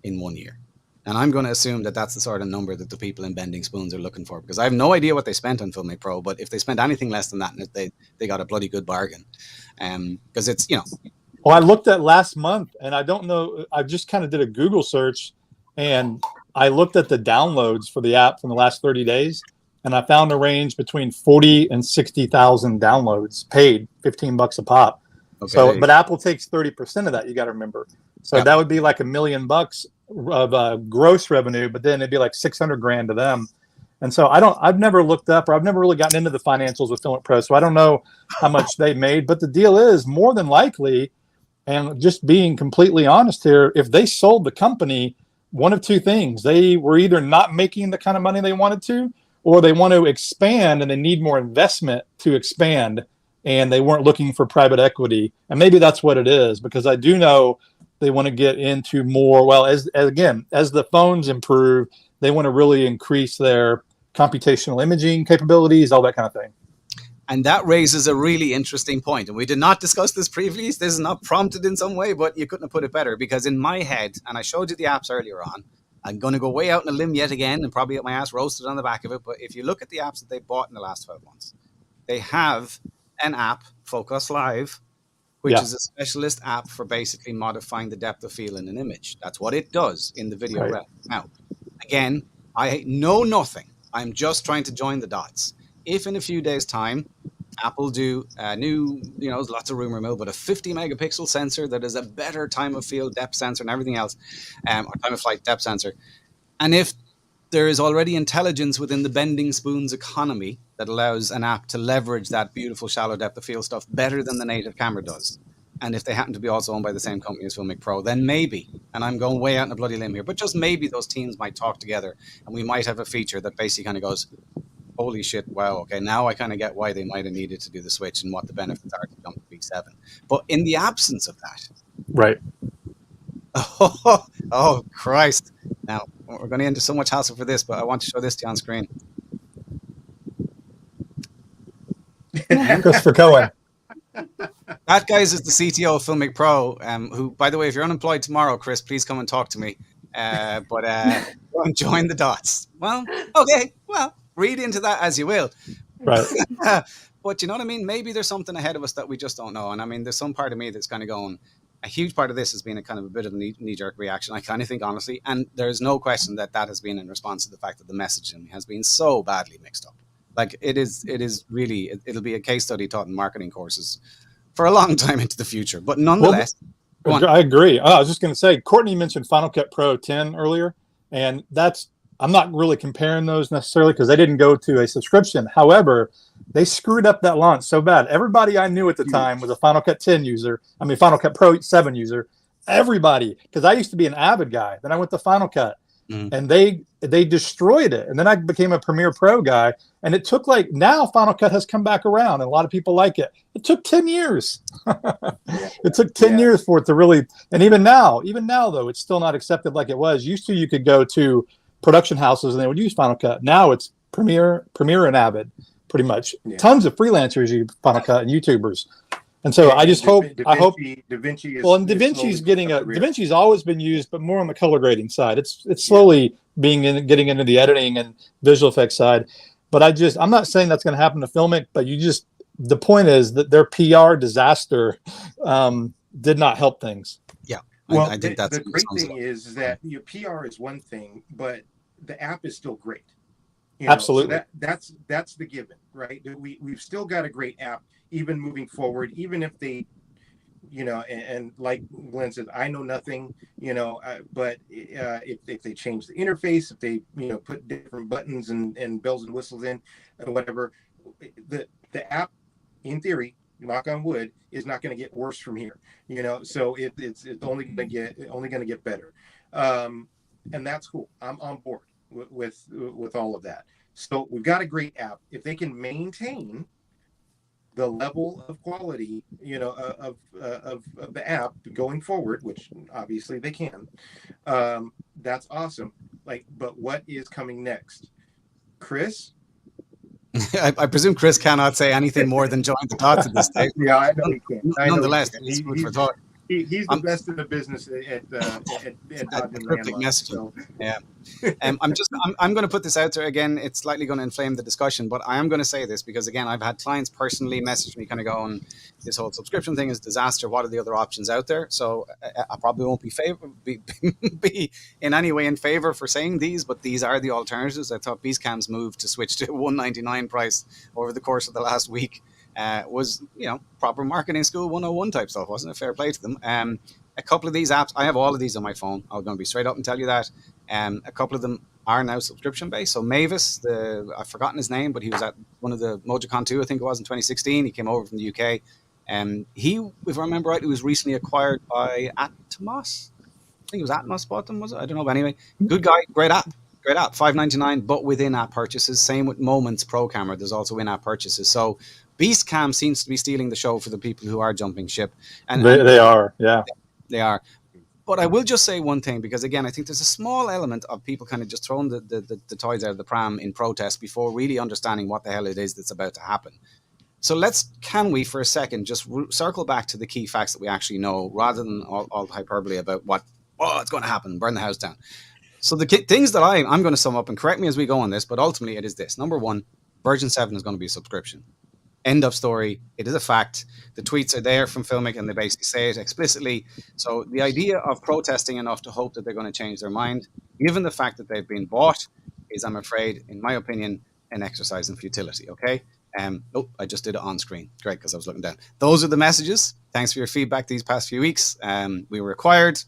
in 1 year. And I'm going to assume that that's the sort of number that the people in Bending Spoons are looking for, because I have no idea what they spent on Filmic Pro, but if they spent anything less than that, they got a bloody good bargain. Because it's, Well, I looked at last month, and I don't know, I just kind of did a Google search, and I looked at the downloads for the app from the last 30 days, and I found a range between 40 and 60,000 downloads, paid $15 a pop. Okay. So, but Apple takes 30% of that. You got to remember. So that would be like $1 million of gross revenue, but then it'd be like 600 grand to them. And so I've never looked up, or I've never really gotten into the financials with Filmic Pro, so I don't know how much they made. But the deal is, more than likely, and just being completely honest here, if they sold the company, one of two things: they were either not making the kind of money they wanted to, or they want to expand and they need more investment to expand, and they weren't looking for private equity. And maybe that's what it is, because I do know they want to get into more, well, as the phones improve, they want to really increase their computational imaging capabilities, all that kind of thing. And that raises a really interesting point. And we did not discuss this previously. This is not prompted in some way, but you couldn't have put it better, because in my head, and I showed you the apps earlier on, I'm going to go way out on a limb yet again and probably get my ass roasted on the back of it. But if you look at the apps that they bought in the last 12 months, they have an app, Focus Live, which is a specialist app for basically modifying the depth of field in an image. That's what it does in the video realm. Now, again, I know nothing. I'm just trying to join the dots. If in a few days' time, Apple do a new, there's lots of rumor mill, but a 50 megapixel sensor that is a better time of field depth sensor and everything else, or time of flight depth sensor. And if there is already intelligence within the Bending Spoons economy that allows an app to leverage that beautiful shallow depth of field stuff better than the native camera does, and if they happen to be also owned by the same company as Filmic Pro, then maybe, and I'm going way out on a bloody limb here, but just maybe those teams might talk together and we might have a feature that basically kind of goes, holy shit, wow, okay, now I kind of get why they might have needed to do the switch and what the benefits are to jump to V7. But in the absence of that... Right. Oh, Christ. Now, we're going to enter so much hassle for this, but I want to show this to you on screen. Christopher Cohen. That, guys, is the CTO of Filmic Pro, who, by the way, if you're unemployed tomorrow, Chris, please come and talk to me. Go and join the dots. Well, okay, well, read into that as you will. Right. But you know what I mean? Maybe there's something ahead of us that we just don't know. And I mean, there's some part of me that's kind of going, a huge part of this has been a kind of a bit of a knee-jerk reaction, I kind of think, honestly. And there's no question that has been in response to the fact that the messaging has been so badly mixed up. Like, it is really, it'll be a case study taught in marketing courses for a long time into the future. But nonetheless... Well, I agree. I was just going to say, Courtney mentioned Final Cut Pro 10 earlier, and I'm not really comparing those necessarily because they didn't go to a subscription. However, they screwed up that launch so bad. Everybody I knew at the time was a Final Cut 10 user. I mean, Final Cut Pro 7 user. Everybody, because I used to be an Avid guy. Then I went to Final Cut, and they destroyed it. And then I became a Premiere Pro guy. And it took now Final Cut has come back around, and a lot of people like it. It took 10 years. It took 10 years for it to really, and even now though, it's still not accepted like it was. Used to, you could go to production houses and they would use Final Cut. Now it's Premiere and Avid, pretty much. Tons of freelancers use Final Cut and YouTubers. And so I just hope DaVinci is, well, and DaVinci's DaVinci's always been used, but more on the color grading side. It's slowly getting into the editing and visual effects side. But I'm not saying that's going to happen to Filmic, but the point is that their PR disaster did not help things. Yeah. Well, I think that's the great thing is that your PR is one thing, but the app is still great. Absolutely. So that's the given, right? We've still got a great app, even moving forward, even if they, and like Glenn said, I know nothing, but if they change the interface, if they, put different buttons and bells and whistles in, or whatever, the app, in theory, knock on wood, is not going to get worse from here. So it's only going to get better, and that's cool. I'm on board with all of that. So we've got a great app. If they can maintain the level of quality, of the app going forward, which obviously they can, that's awesome. But what is coming next, Chris? I presume Chris cannot say anything more than join the dots at this stage. Yeah, I know he can't. Nonetheless, it's food for thought. He's the best in the business at dodging landmines. So. Yeah, I'm going to put this out there again. It's slightly going to inflame the discussion, but I am going to say this because again, I've had clients personally message me, kind of going, "This whole subscription thing is a disaster. What are the other options out there?" So I probably won't be in any way in favor for saying these, but these are the alternatives. I thought Beastcam's move to switch to $199 price over the course of the last week was, proper marketing school 101 type stuff, wasn't it? Fair play to them. A couple of these apps, I have all of these on my phone. I'm going to be straight up and tell you that. A couple of them are now subscription based. So Mavis, I've forgotten his name, but he was at one of the MojoCon 2, I think it was, in 2016. He came over from the UK. He, if I remember right, he was recently acquired by Atmos. I think it was Atmos bought them, was it? I don't know. But anyway, good guy, great app. Great app, $5.99, but with in-app purchases. Same with Moments Pro Camera. There's also in-app purchases. So Beastcam seems to be stealing the show for the people who are jumping ship. And they are, yeah. They are. But I will just say one thing, because again, I think there's a small element of people kind of just throwing the toys out of the pram in protest before really understanding what the hell it is that's about to happen. So can we for a second just circle back to the key facts that we actually know, rather than all hyperbole about it's going to happen, burn the house down. So the things that I'm going to sum up, and correct me as we go on this, but ultimately it is this. Number one, version 7 is going to be a subscription. End of story. It is a fact. The tweets are there from Filmic, and they basically say it explicitly. So the idea of protesting enough to hope that they're going to change their mind, given the fact that they've been bought, is, I'm afraid, in my opinion, an exercise in futility. Okay. I just did it on screen. Great, because I was looking down. Those are the messages. Thanks for your feedback these past few weeks. We were acquired.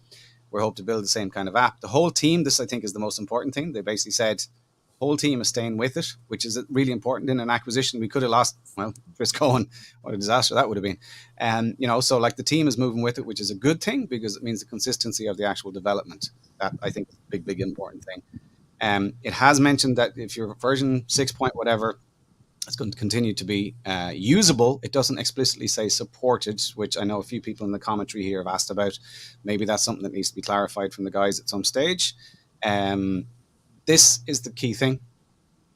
We hope to build the same kind of app. The whole team, this I think is the most important thing. They basically said, whole team is staying with it, which is really important in an acquisition. We could have lost, Chris Cohen, what a disaster that would have been. So like the team is moving with it, which is a good thing because it means the consistency of the actual development. That I think is a big important thing. It has mentioned that if your version 6 point whatever, it's going to continue to be usable. It doesn't explicitly say supported, which I know a few people in the commentary here have asked about. Maybe that's something that needs to be clarified from the guys at some stage. This is the key thing.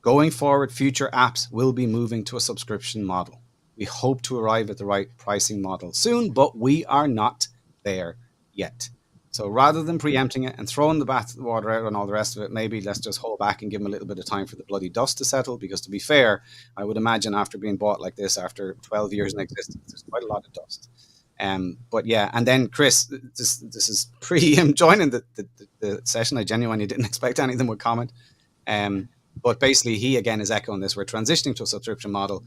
Going forward, future apps will be moving to a subscription model. We hope to arrive at the right pricing model soon, but we are not there yet. So rather than preempting it and throwing the bathwater out and all the rest of it, maybe let's just hold back and give them a little bit of time for the bloody dust to settle. Because to be fair, I would imagine after being bought like this, after 12 years in existence, there's quite a lot of dust. But yeah, and then Chris, this is pre him joining the session. I genuinely didn't expect anything would comment. But basically, he again is echoing this. We're transitioning to a subscription model,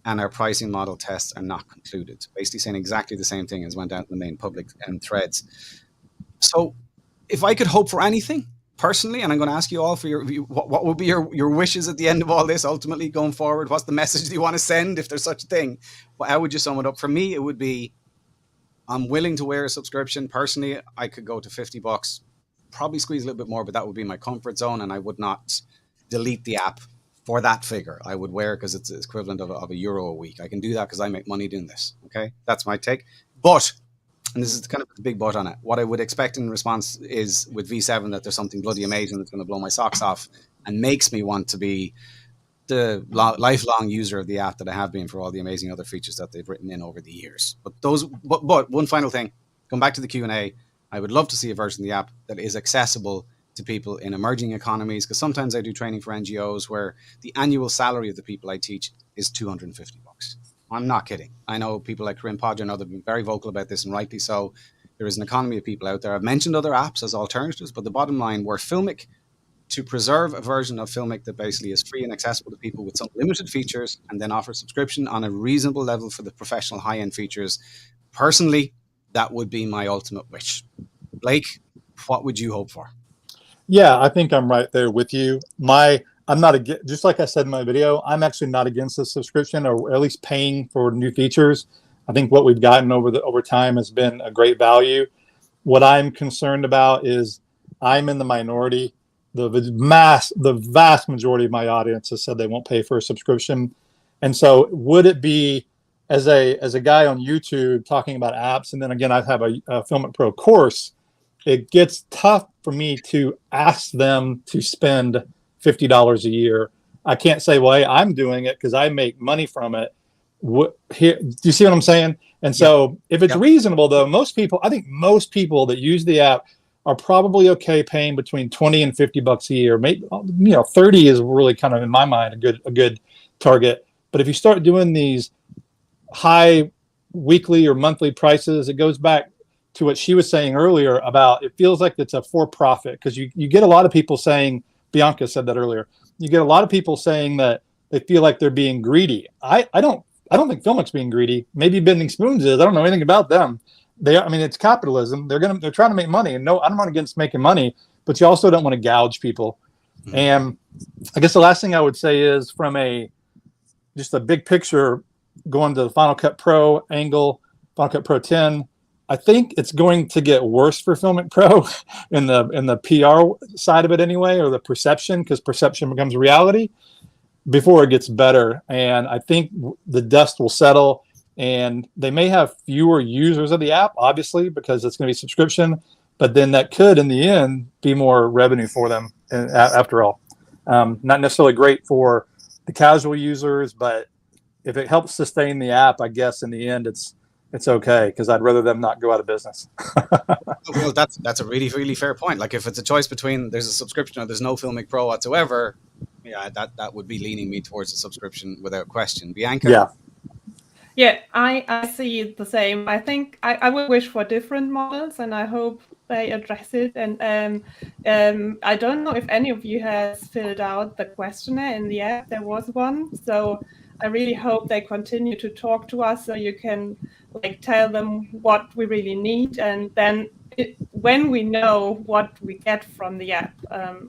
and our pricing model tests are not concluded. Basically saying exactly the same thing as went out in the main public threads. So if I could hope for anything personally, and I'm going to ask you all for what would be your wishes at the end of all this, ultimately going forward? What's the message that you want to send, if there's such a thing? Well, how would you sum it up? For me, it would be, I'm willing to wear a subscription. Personally, I could go to $50, probably squeeze a little bit more, but that would be my comfort zone, and I would not delete the app for that figure. I would wear it because it's equivalent of €1 a week. I can do that because I make money doing this. Okay, that's my take. But, and this is kind of a big but on it, what I would expect in response is with V7 that there's something bloody amazing that's going to blow my socks off and makes me want to be the lifelong user of the app that I have been for all the amazing other features that they've written in over the years. But one final thing, come back to the Q&A. I would love to see a version of the app that is accessible to people in emerging economies, because sometimes I do training for NGOs where the annual salary of the people I teach is $250. I'm not kidding. I know people like Corinne Podger and others have been very vocal about this, and rightly so. There is an economy of people out there. I've mentioned other apps as alternatives, but the bottom line, were Filmic to preserve a version of Filmic that basically is free and accessible to people with some limited features, and then offer subscription on a reasonable level for the professional high-end features. Personally, that would be my ultimate wish. Blake, what would you hope for? Yeah, I think I'm right there with you. I'm not against, just like I said in my video, I'm actually not against the subscription, or at least paying for new features. I think what we've gotten over time has been a great value. What I'm concerned about is I'm in the minority. The vast majority of my audience has said they won't pay for a subscription. And so would it be, as a guy on YouTube talking about apps, and then again, I have a Filmic Pro course, it gets tough for me to ask them to spend $50 a year. I can't say, well, hey, I'm doing it because I make money from it. Do you see what I'm saying? And so if it's reasonable, though, I think most people that use the app are probably okay paying between 20 and $50 a year. Maybe, 30 is really kind of, in my mind, a good target. But if you start doing these high weekly or monthly prices, it goes back to what she was saying earlier about, it feels like it's a for-profit, because you get a lot of people saying, Bianca said that earlier, you get a lot of people saying that they feel like they're being greedy. I don't think Filmic's being greedy. Maybe Bending Spoons is. I don't know anything about them. It's capitalism. They're trying to make money. And no, I'm not against making money, but you also don't want to gouge people. Mm-hmm. And I guess the last thing I would say is, from just a big picture, going to the Final Cut Pro angle, Final Cut Pro 10, I think it's going to get worse for Filmic Pro in the PR side of it anyway, or the perception, because perception becomes reality, before it gets better. And I think the dust will settle, and they may have fewer users of the app, obviously, because it's going to be subscription, but then that could, in the end, be more revenue for them after all. Not necessarily great for the casual users, but if it helps sustain the app, I guess in the end, it's okay, because I'd rather them not go out of business. Well, that's a really, really fair point. Like, if it's a choice between there's a subscription or there's no Filmic Pro whatsoever, yeah, that would be leaning me towards a subscription without question. Bianca? Yeah, I see it the same. I think I would wish for different models, and I hope they address it. And I don't know if any of you has filled out the questionnaire in the app. There was one, so I really hope they continue to talk to us, so you can tell them what we really need, and then when we know what we get from the app,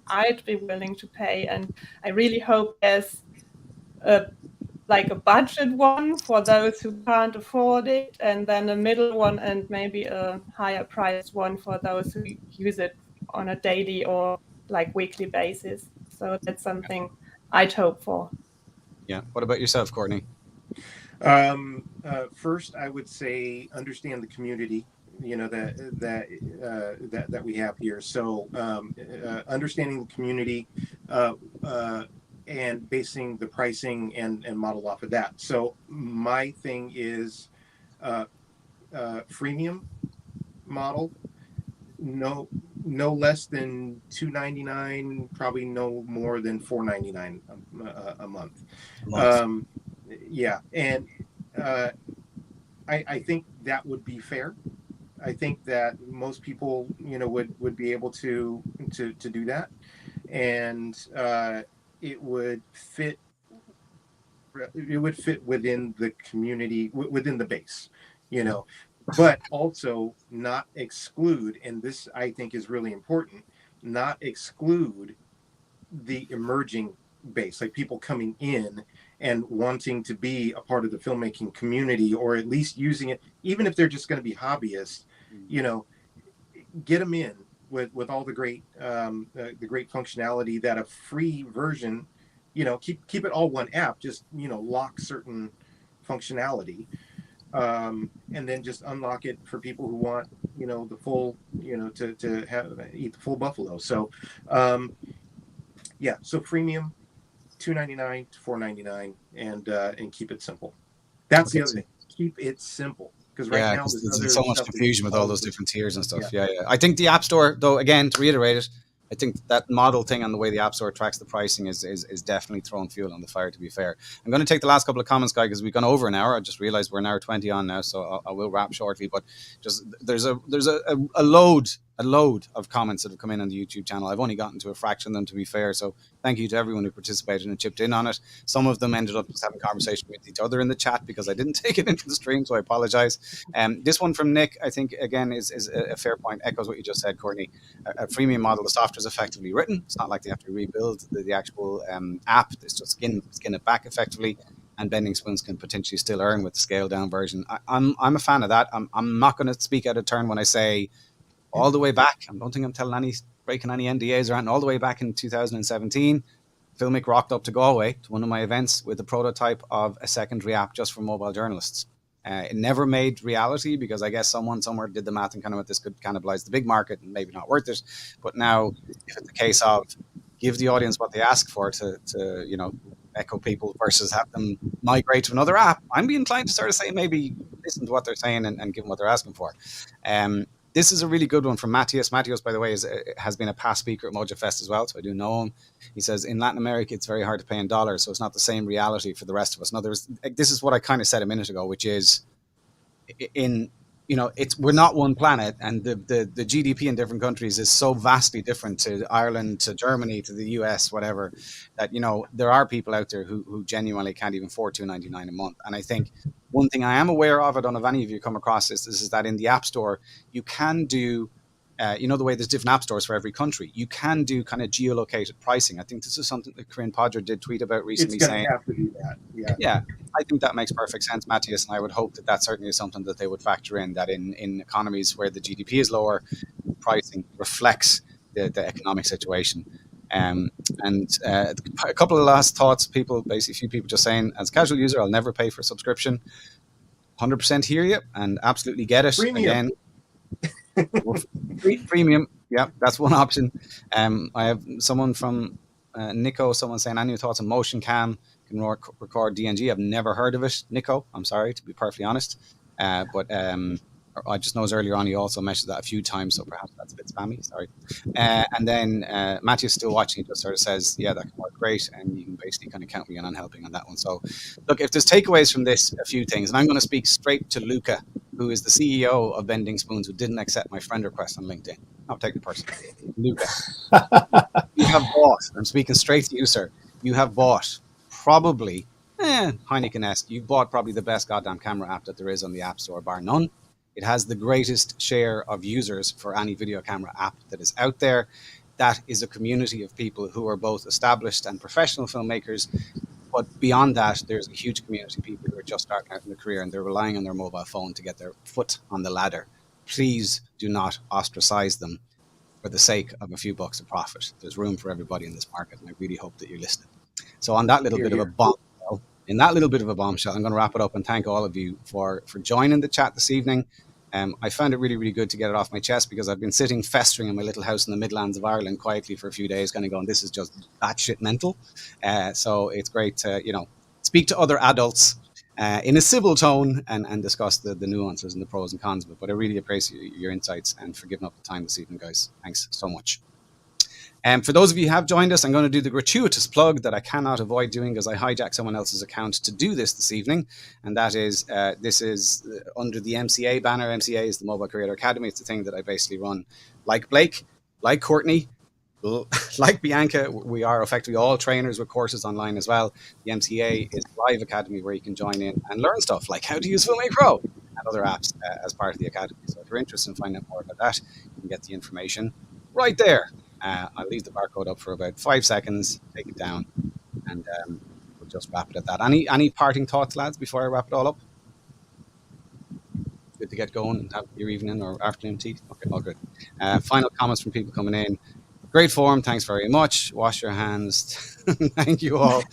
I'd be willing to pay. And I really hope there's a budget one for those who can't afford it, and then a middle one, and maybe a higher priced one for those who use it on a daily or weekly basis. So that's something I'd hope for. Yeah. What about yourself, Courtney? First, I would say understand the community, that we have here. So understanding the community and basing the pricing and model off of that. So my thing is freemium model, no less than $2.99, probably no more than $4.99 a month. Yeah, and I think that would be fair. I think that most people, would be able to do that, and it would fit within the community, within the base, but also not exclude, and this I think is really important, not exclude the emerging base, like people coming in and wanting to be a part of the filmmaking community, or at least using it, even if they're just going to be hobbyists, get them in with all the great functionality that a free version, keep it all one app, just lock certain functionality, and then just unlock it for people who want the full, to eat the full buffalo. So so freemium, $2.99 to $4.99, and keep it simple. That's the other thing. Keep it simple, because right now there's so much confusion with all those different tiers and stuff. Yeah. I think the App Store, though, again, to reiterate it, I think that model thing and the way the App Store tracks the pricing is definitely throwing fuel on the fire, to be fair. I'm going to take the last couple of comments, guys, because we've gone over an hour. I just realized we're an hour 20 on now, so I will wrap shortly. But just there's a load of comments that have come in on the YouTube channel. I've only gotten to a fraction of them, to be fair. So thank you to everyone who participated and chipped in on it. Some of them ended up just having conversation with each other in the chat because I didn't take it into the stream, so I apologize. This one from Nick, I think, again, is a fair point, echoes what you just said, Courtney. A freemium model, the software is effectively written. It's not like they have to rebuild the actual app. It's just skin it back effectively, and Bending Spoons can potentially still earn with the scaled down version. I'm a fan of that. I'm not going to speak out of turn when I say all the way back. I don't think I'm breaking any NDAs or anything. All the way back in 2017, Filmic rocked up to Galway to one of my events with a prototype of a secondary app just for mobile journalists. It never made reality because I guess someone somewhere did the math and kind of what this could cannibalize the big market and maybe not worth it. But now, if it's a case of give the audience what they ask for to echo people versus have them migrate to another app, I'm being inclined to sort of say maybe listen to what they're saying and give them what they're asking for. This is a really good one from Matthias. Matthias, by the way, has been a past speaker at Moja Fest as well, so I do know him. He says, in Latin America, it's very hard to pay in dollars, so it's not the same reality for the rest of us. In other words, this is what I kind of said a minute ago, which is, we're not one planet, and the GDP in different countries is so vastly different to Ireland, to Germany, to the US, whatever, that, there are people out there who genuinely can't even afford $2.99 a month. And I think one thing I am aware of, I don't know if any of you come across this, is that in the App Store, you can do, the way there's different app stores for every country, you can do kind of geolocated pricing. I think this is something that Corinne Podger did tweet about recently. It's going to have to do that. Yeah, I think that makes perfect sense, Matthias, and I would hope that certainly is something that they would factor in, that in economies where the GDP is lower, pricing reflects the economic situation. And a couple of last thoughts, a few people just saying, as a casual user, I'll never pay for a subscription. 100% hear you and absolutely get it. Premium. Again, premium. Yeah, that's one option. I have someone from Nico, someone saying, any thoughts on motion cam can record DNG? I've never heard of it, Nico. I'm sorry, to be perfectly honest. But I just noticed earlier on, he also mentioned that a few times, so perhaps that's a bit spammy, sorry. And then Matthew's still watching, he just sort of says, yeah, that can work great, and you can basically kind of count me in on helping on that one. So look, if there's takeaways from this, a few things, and I'm going to speak straight to Luca, who is the CEO of Bending Spoons, who didn't accept my friend request on LinkedIn. I'll take the person. Luca, you have bought, I'm speaking straight to you, sir, you have bought probably, Heineken-esque, you've bought probably the best goddamn camera app that there is on the App Store, bar none. It has the greatest share of users for any video camera app that is out there. That is a community of people who are both established and professional filmmakers. But beyond that, there's a huge community of people who are just starting out in their career and they're relying on their mobile phone to get their foot on the ladder. Please do not ostracize them for the sake of a few bucks of profit. There's room for everybody in this market, and I really hope that you're listening. So on that little bit of a bombshell, I'm going to wrap it up and thank all of you for joining the chat this evening. I found it really, really good to get it off my chest because I've been sitting festering in my little house in the Midlands of Ireland quietly for a few days, kind of going, this is just batshit mental. So it's great to, speak to other adults in a civil tone and discuss the nuances and the pros and cons of it. But I really appreciate your insights and for giving up the time this evening, guys. Thanks so much. For those of you who have joined us, I'm going to do the gratuitous plug that I cannot avoid doing because I hijacked someone else's account to do this evening. And that is, this is under the MCA banner. MCA is the Mobile Creator Academy. It's the thing that I basically run. Like Blake, like Courtney, like Bianca, we are effectively all trainers with courses online as well. The MCA is a live academy where you can join in and learn stuff like how to use Filmic Pro and other apps as part of the academy. So if you're interested in finding out more about that, you can get the information right there. I'll leave the barcode up for about 5 seconds, take it down, and we'll just wrap it at that. Any parting thoughts, lads, before I wrap it all up? Good to get going and have your evening or afternoon tea? Okay, all good. Final comments from people coming in. Great forum, thanks very much. Wash your hands. Thank you all.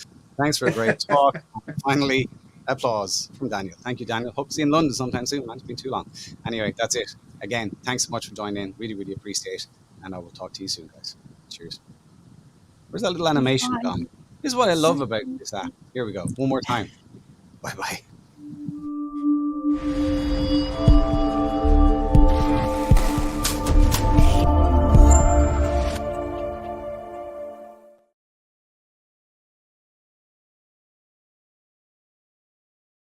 Thanks for a great talk. Finally, applause from Daniel. Thank you, Daniel. Hope to see you in London sometime soon, man. It's been too long. Anyway, that's it. Again, thanks so much for joining in. Really, really appreciate it. And I will talk to you soon, guys. Cheers. Where's that little animation gone? This is what I love about this app. Here we go. One more time. Bye-bye.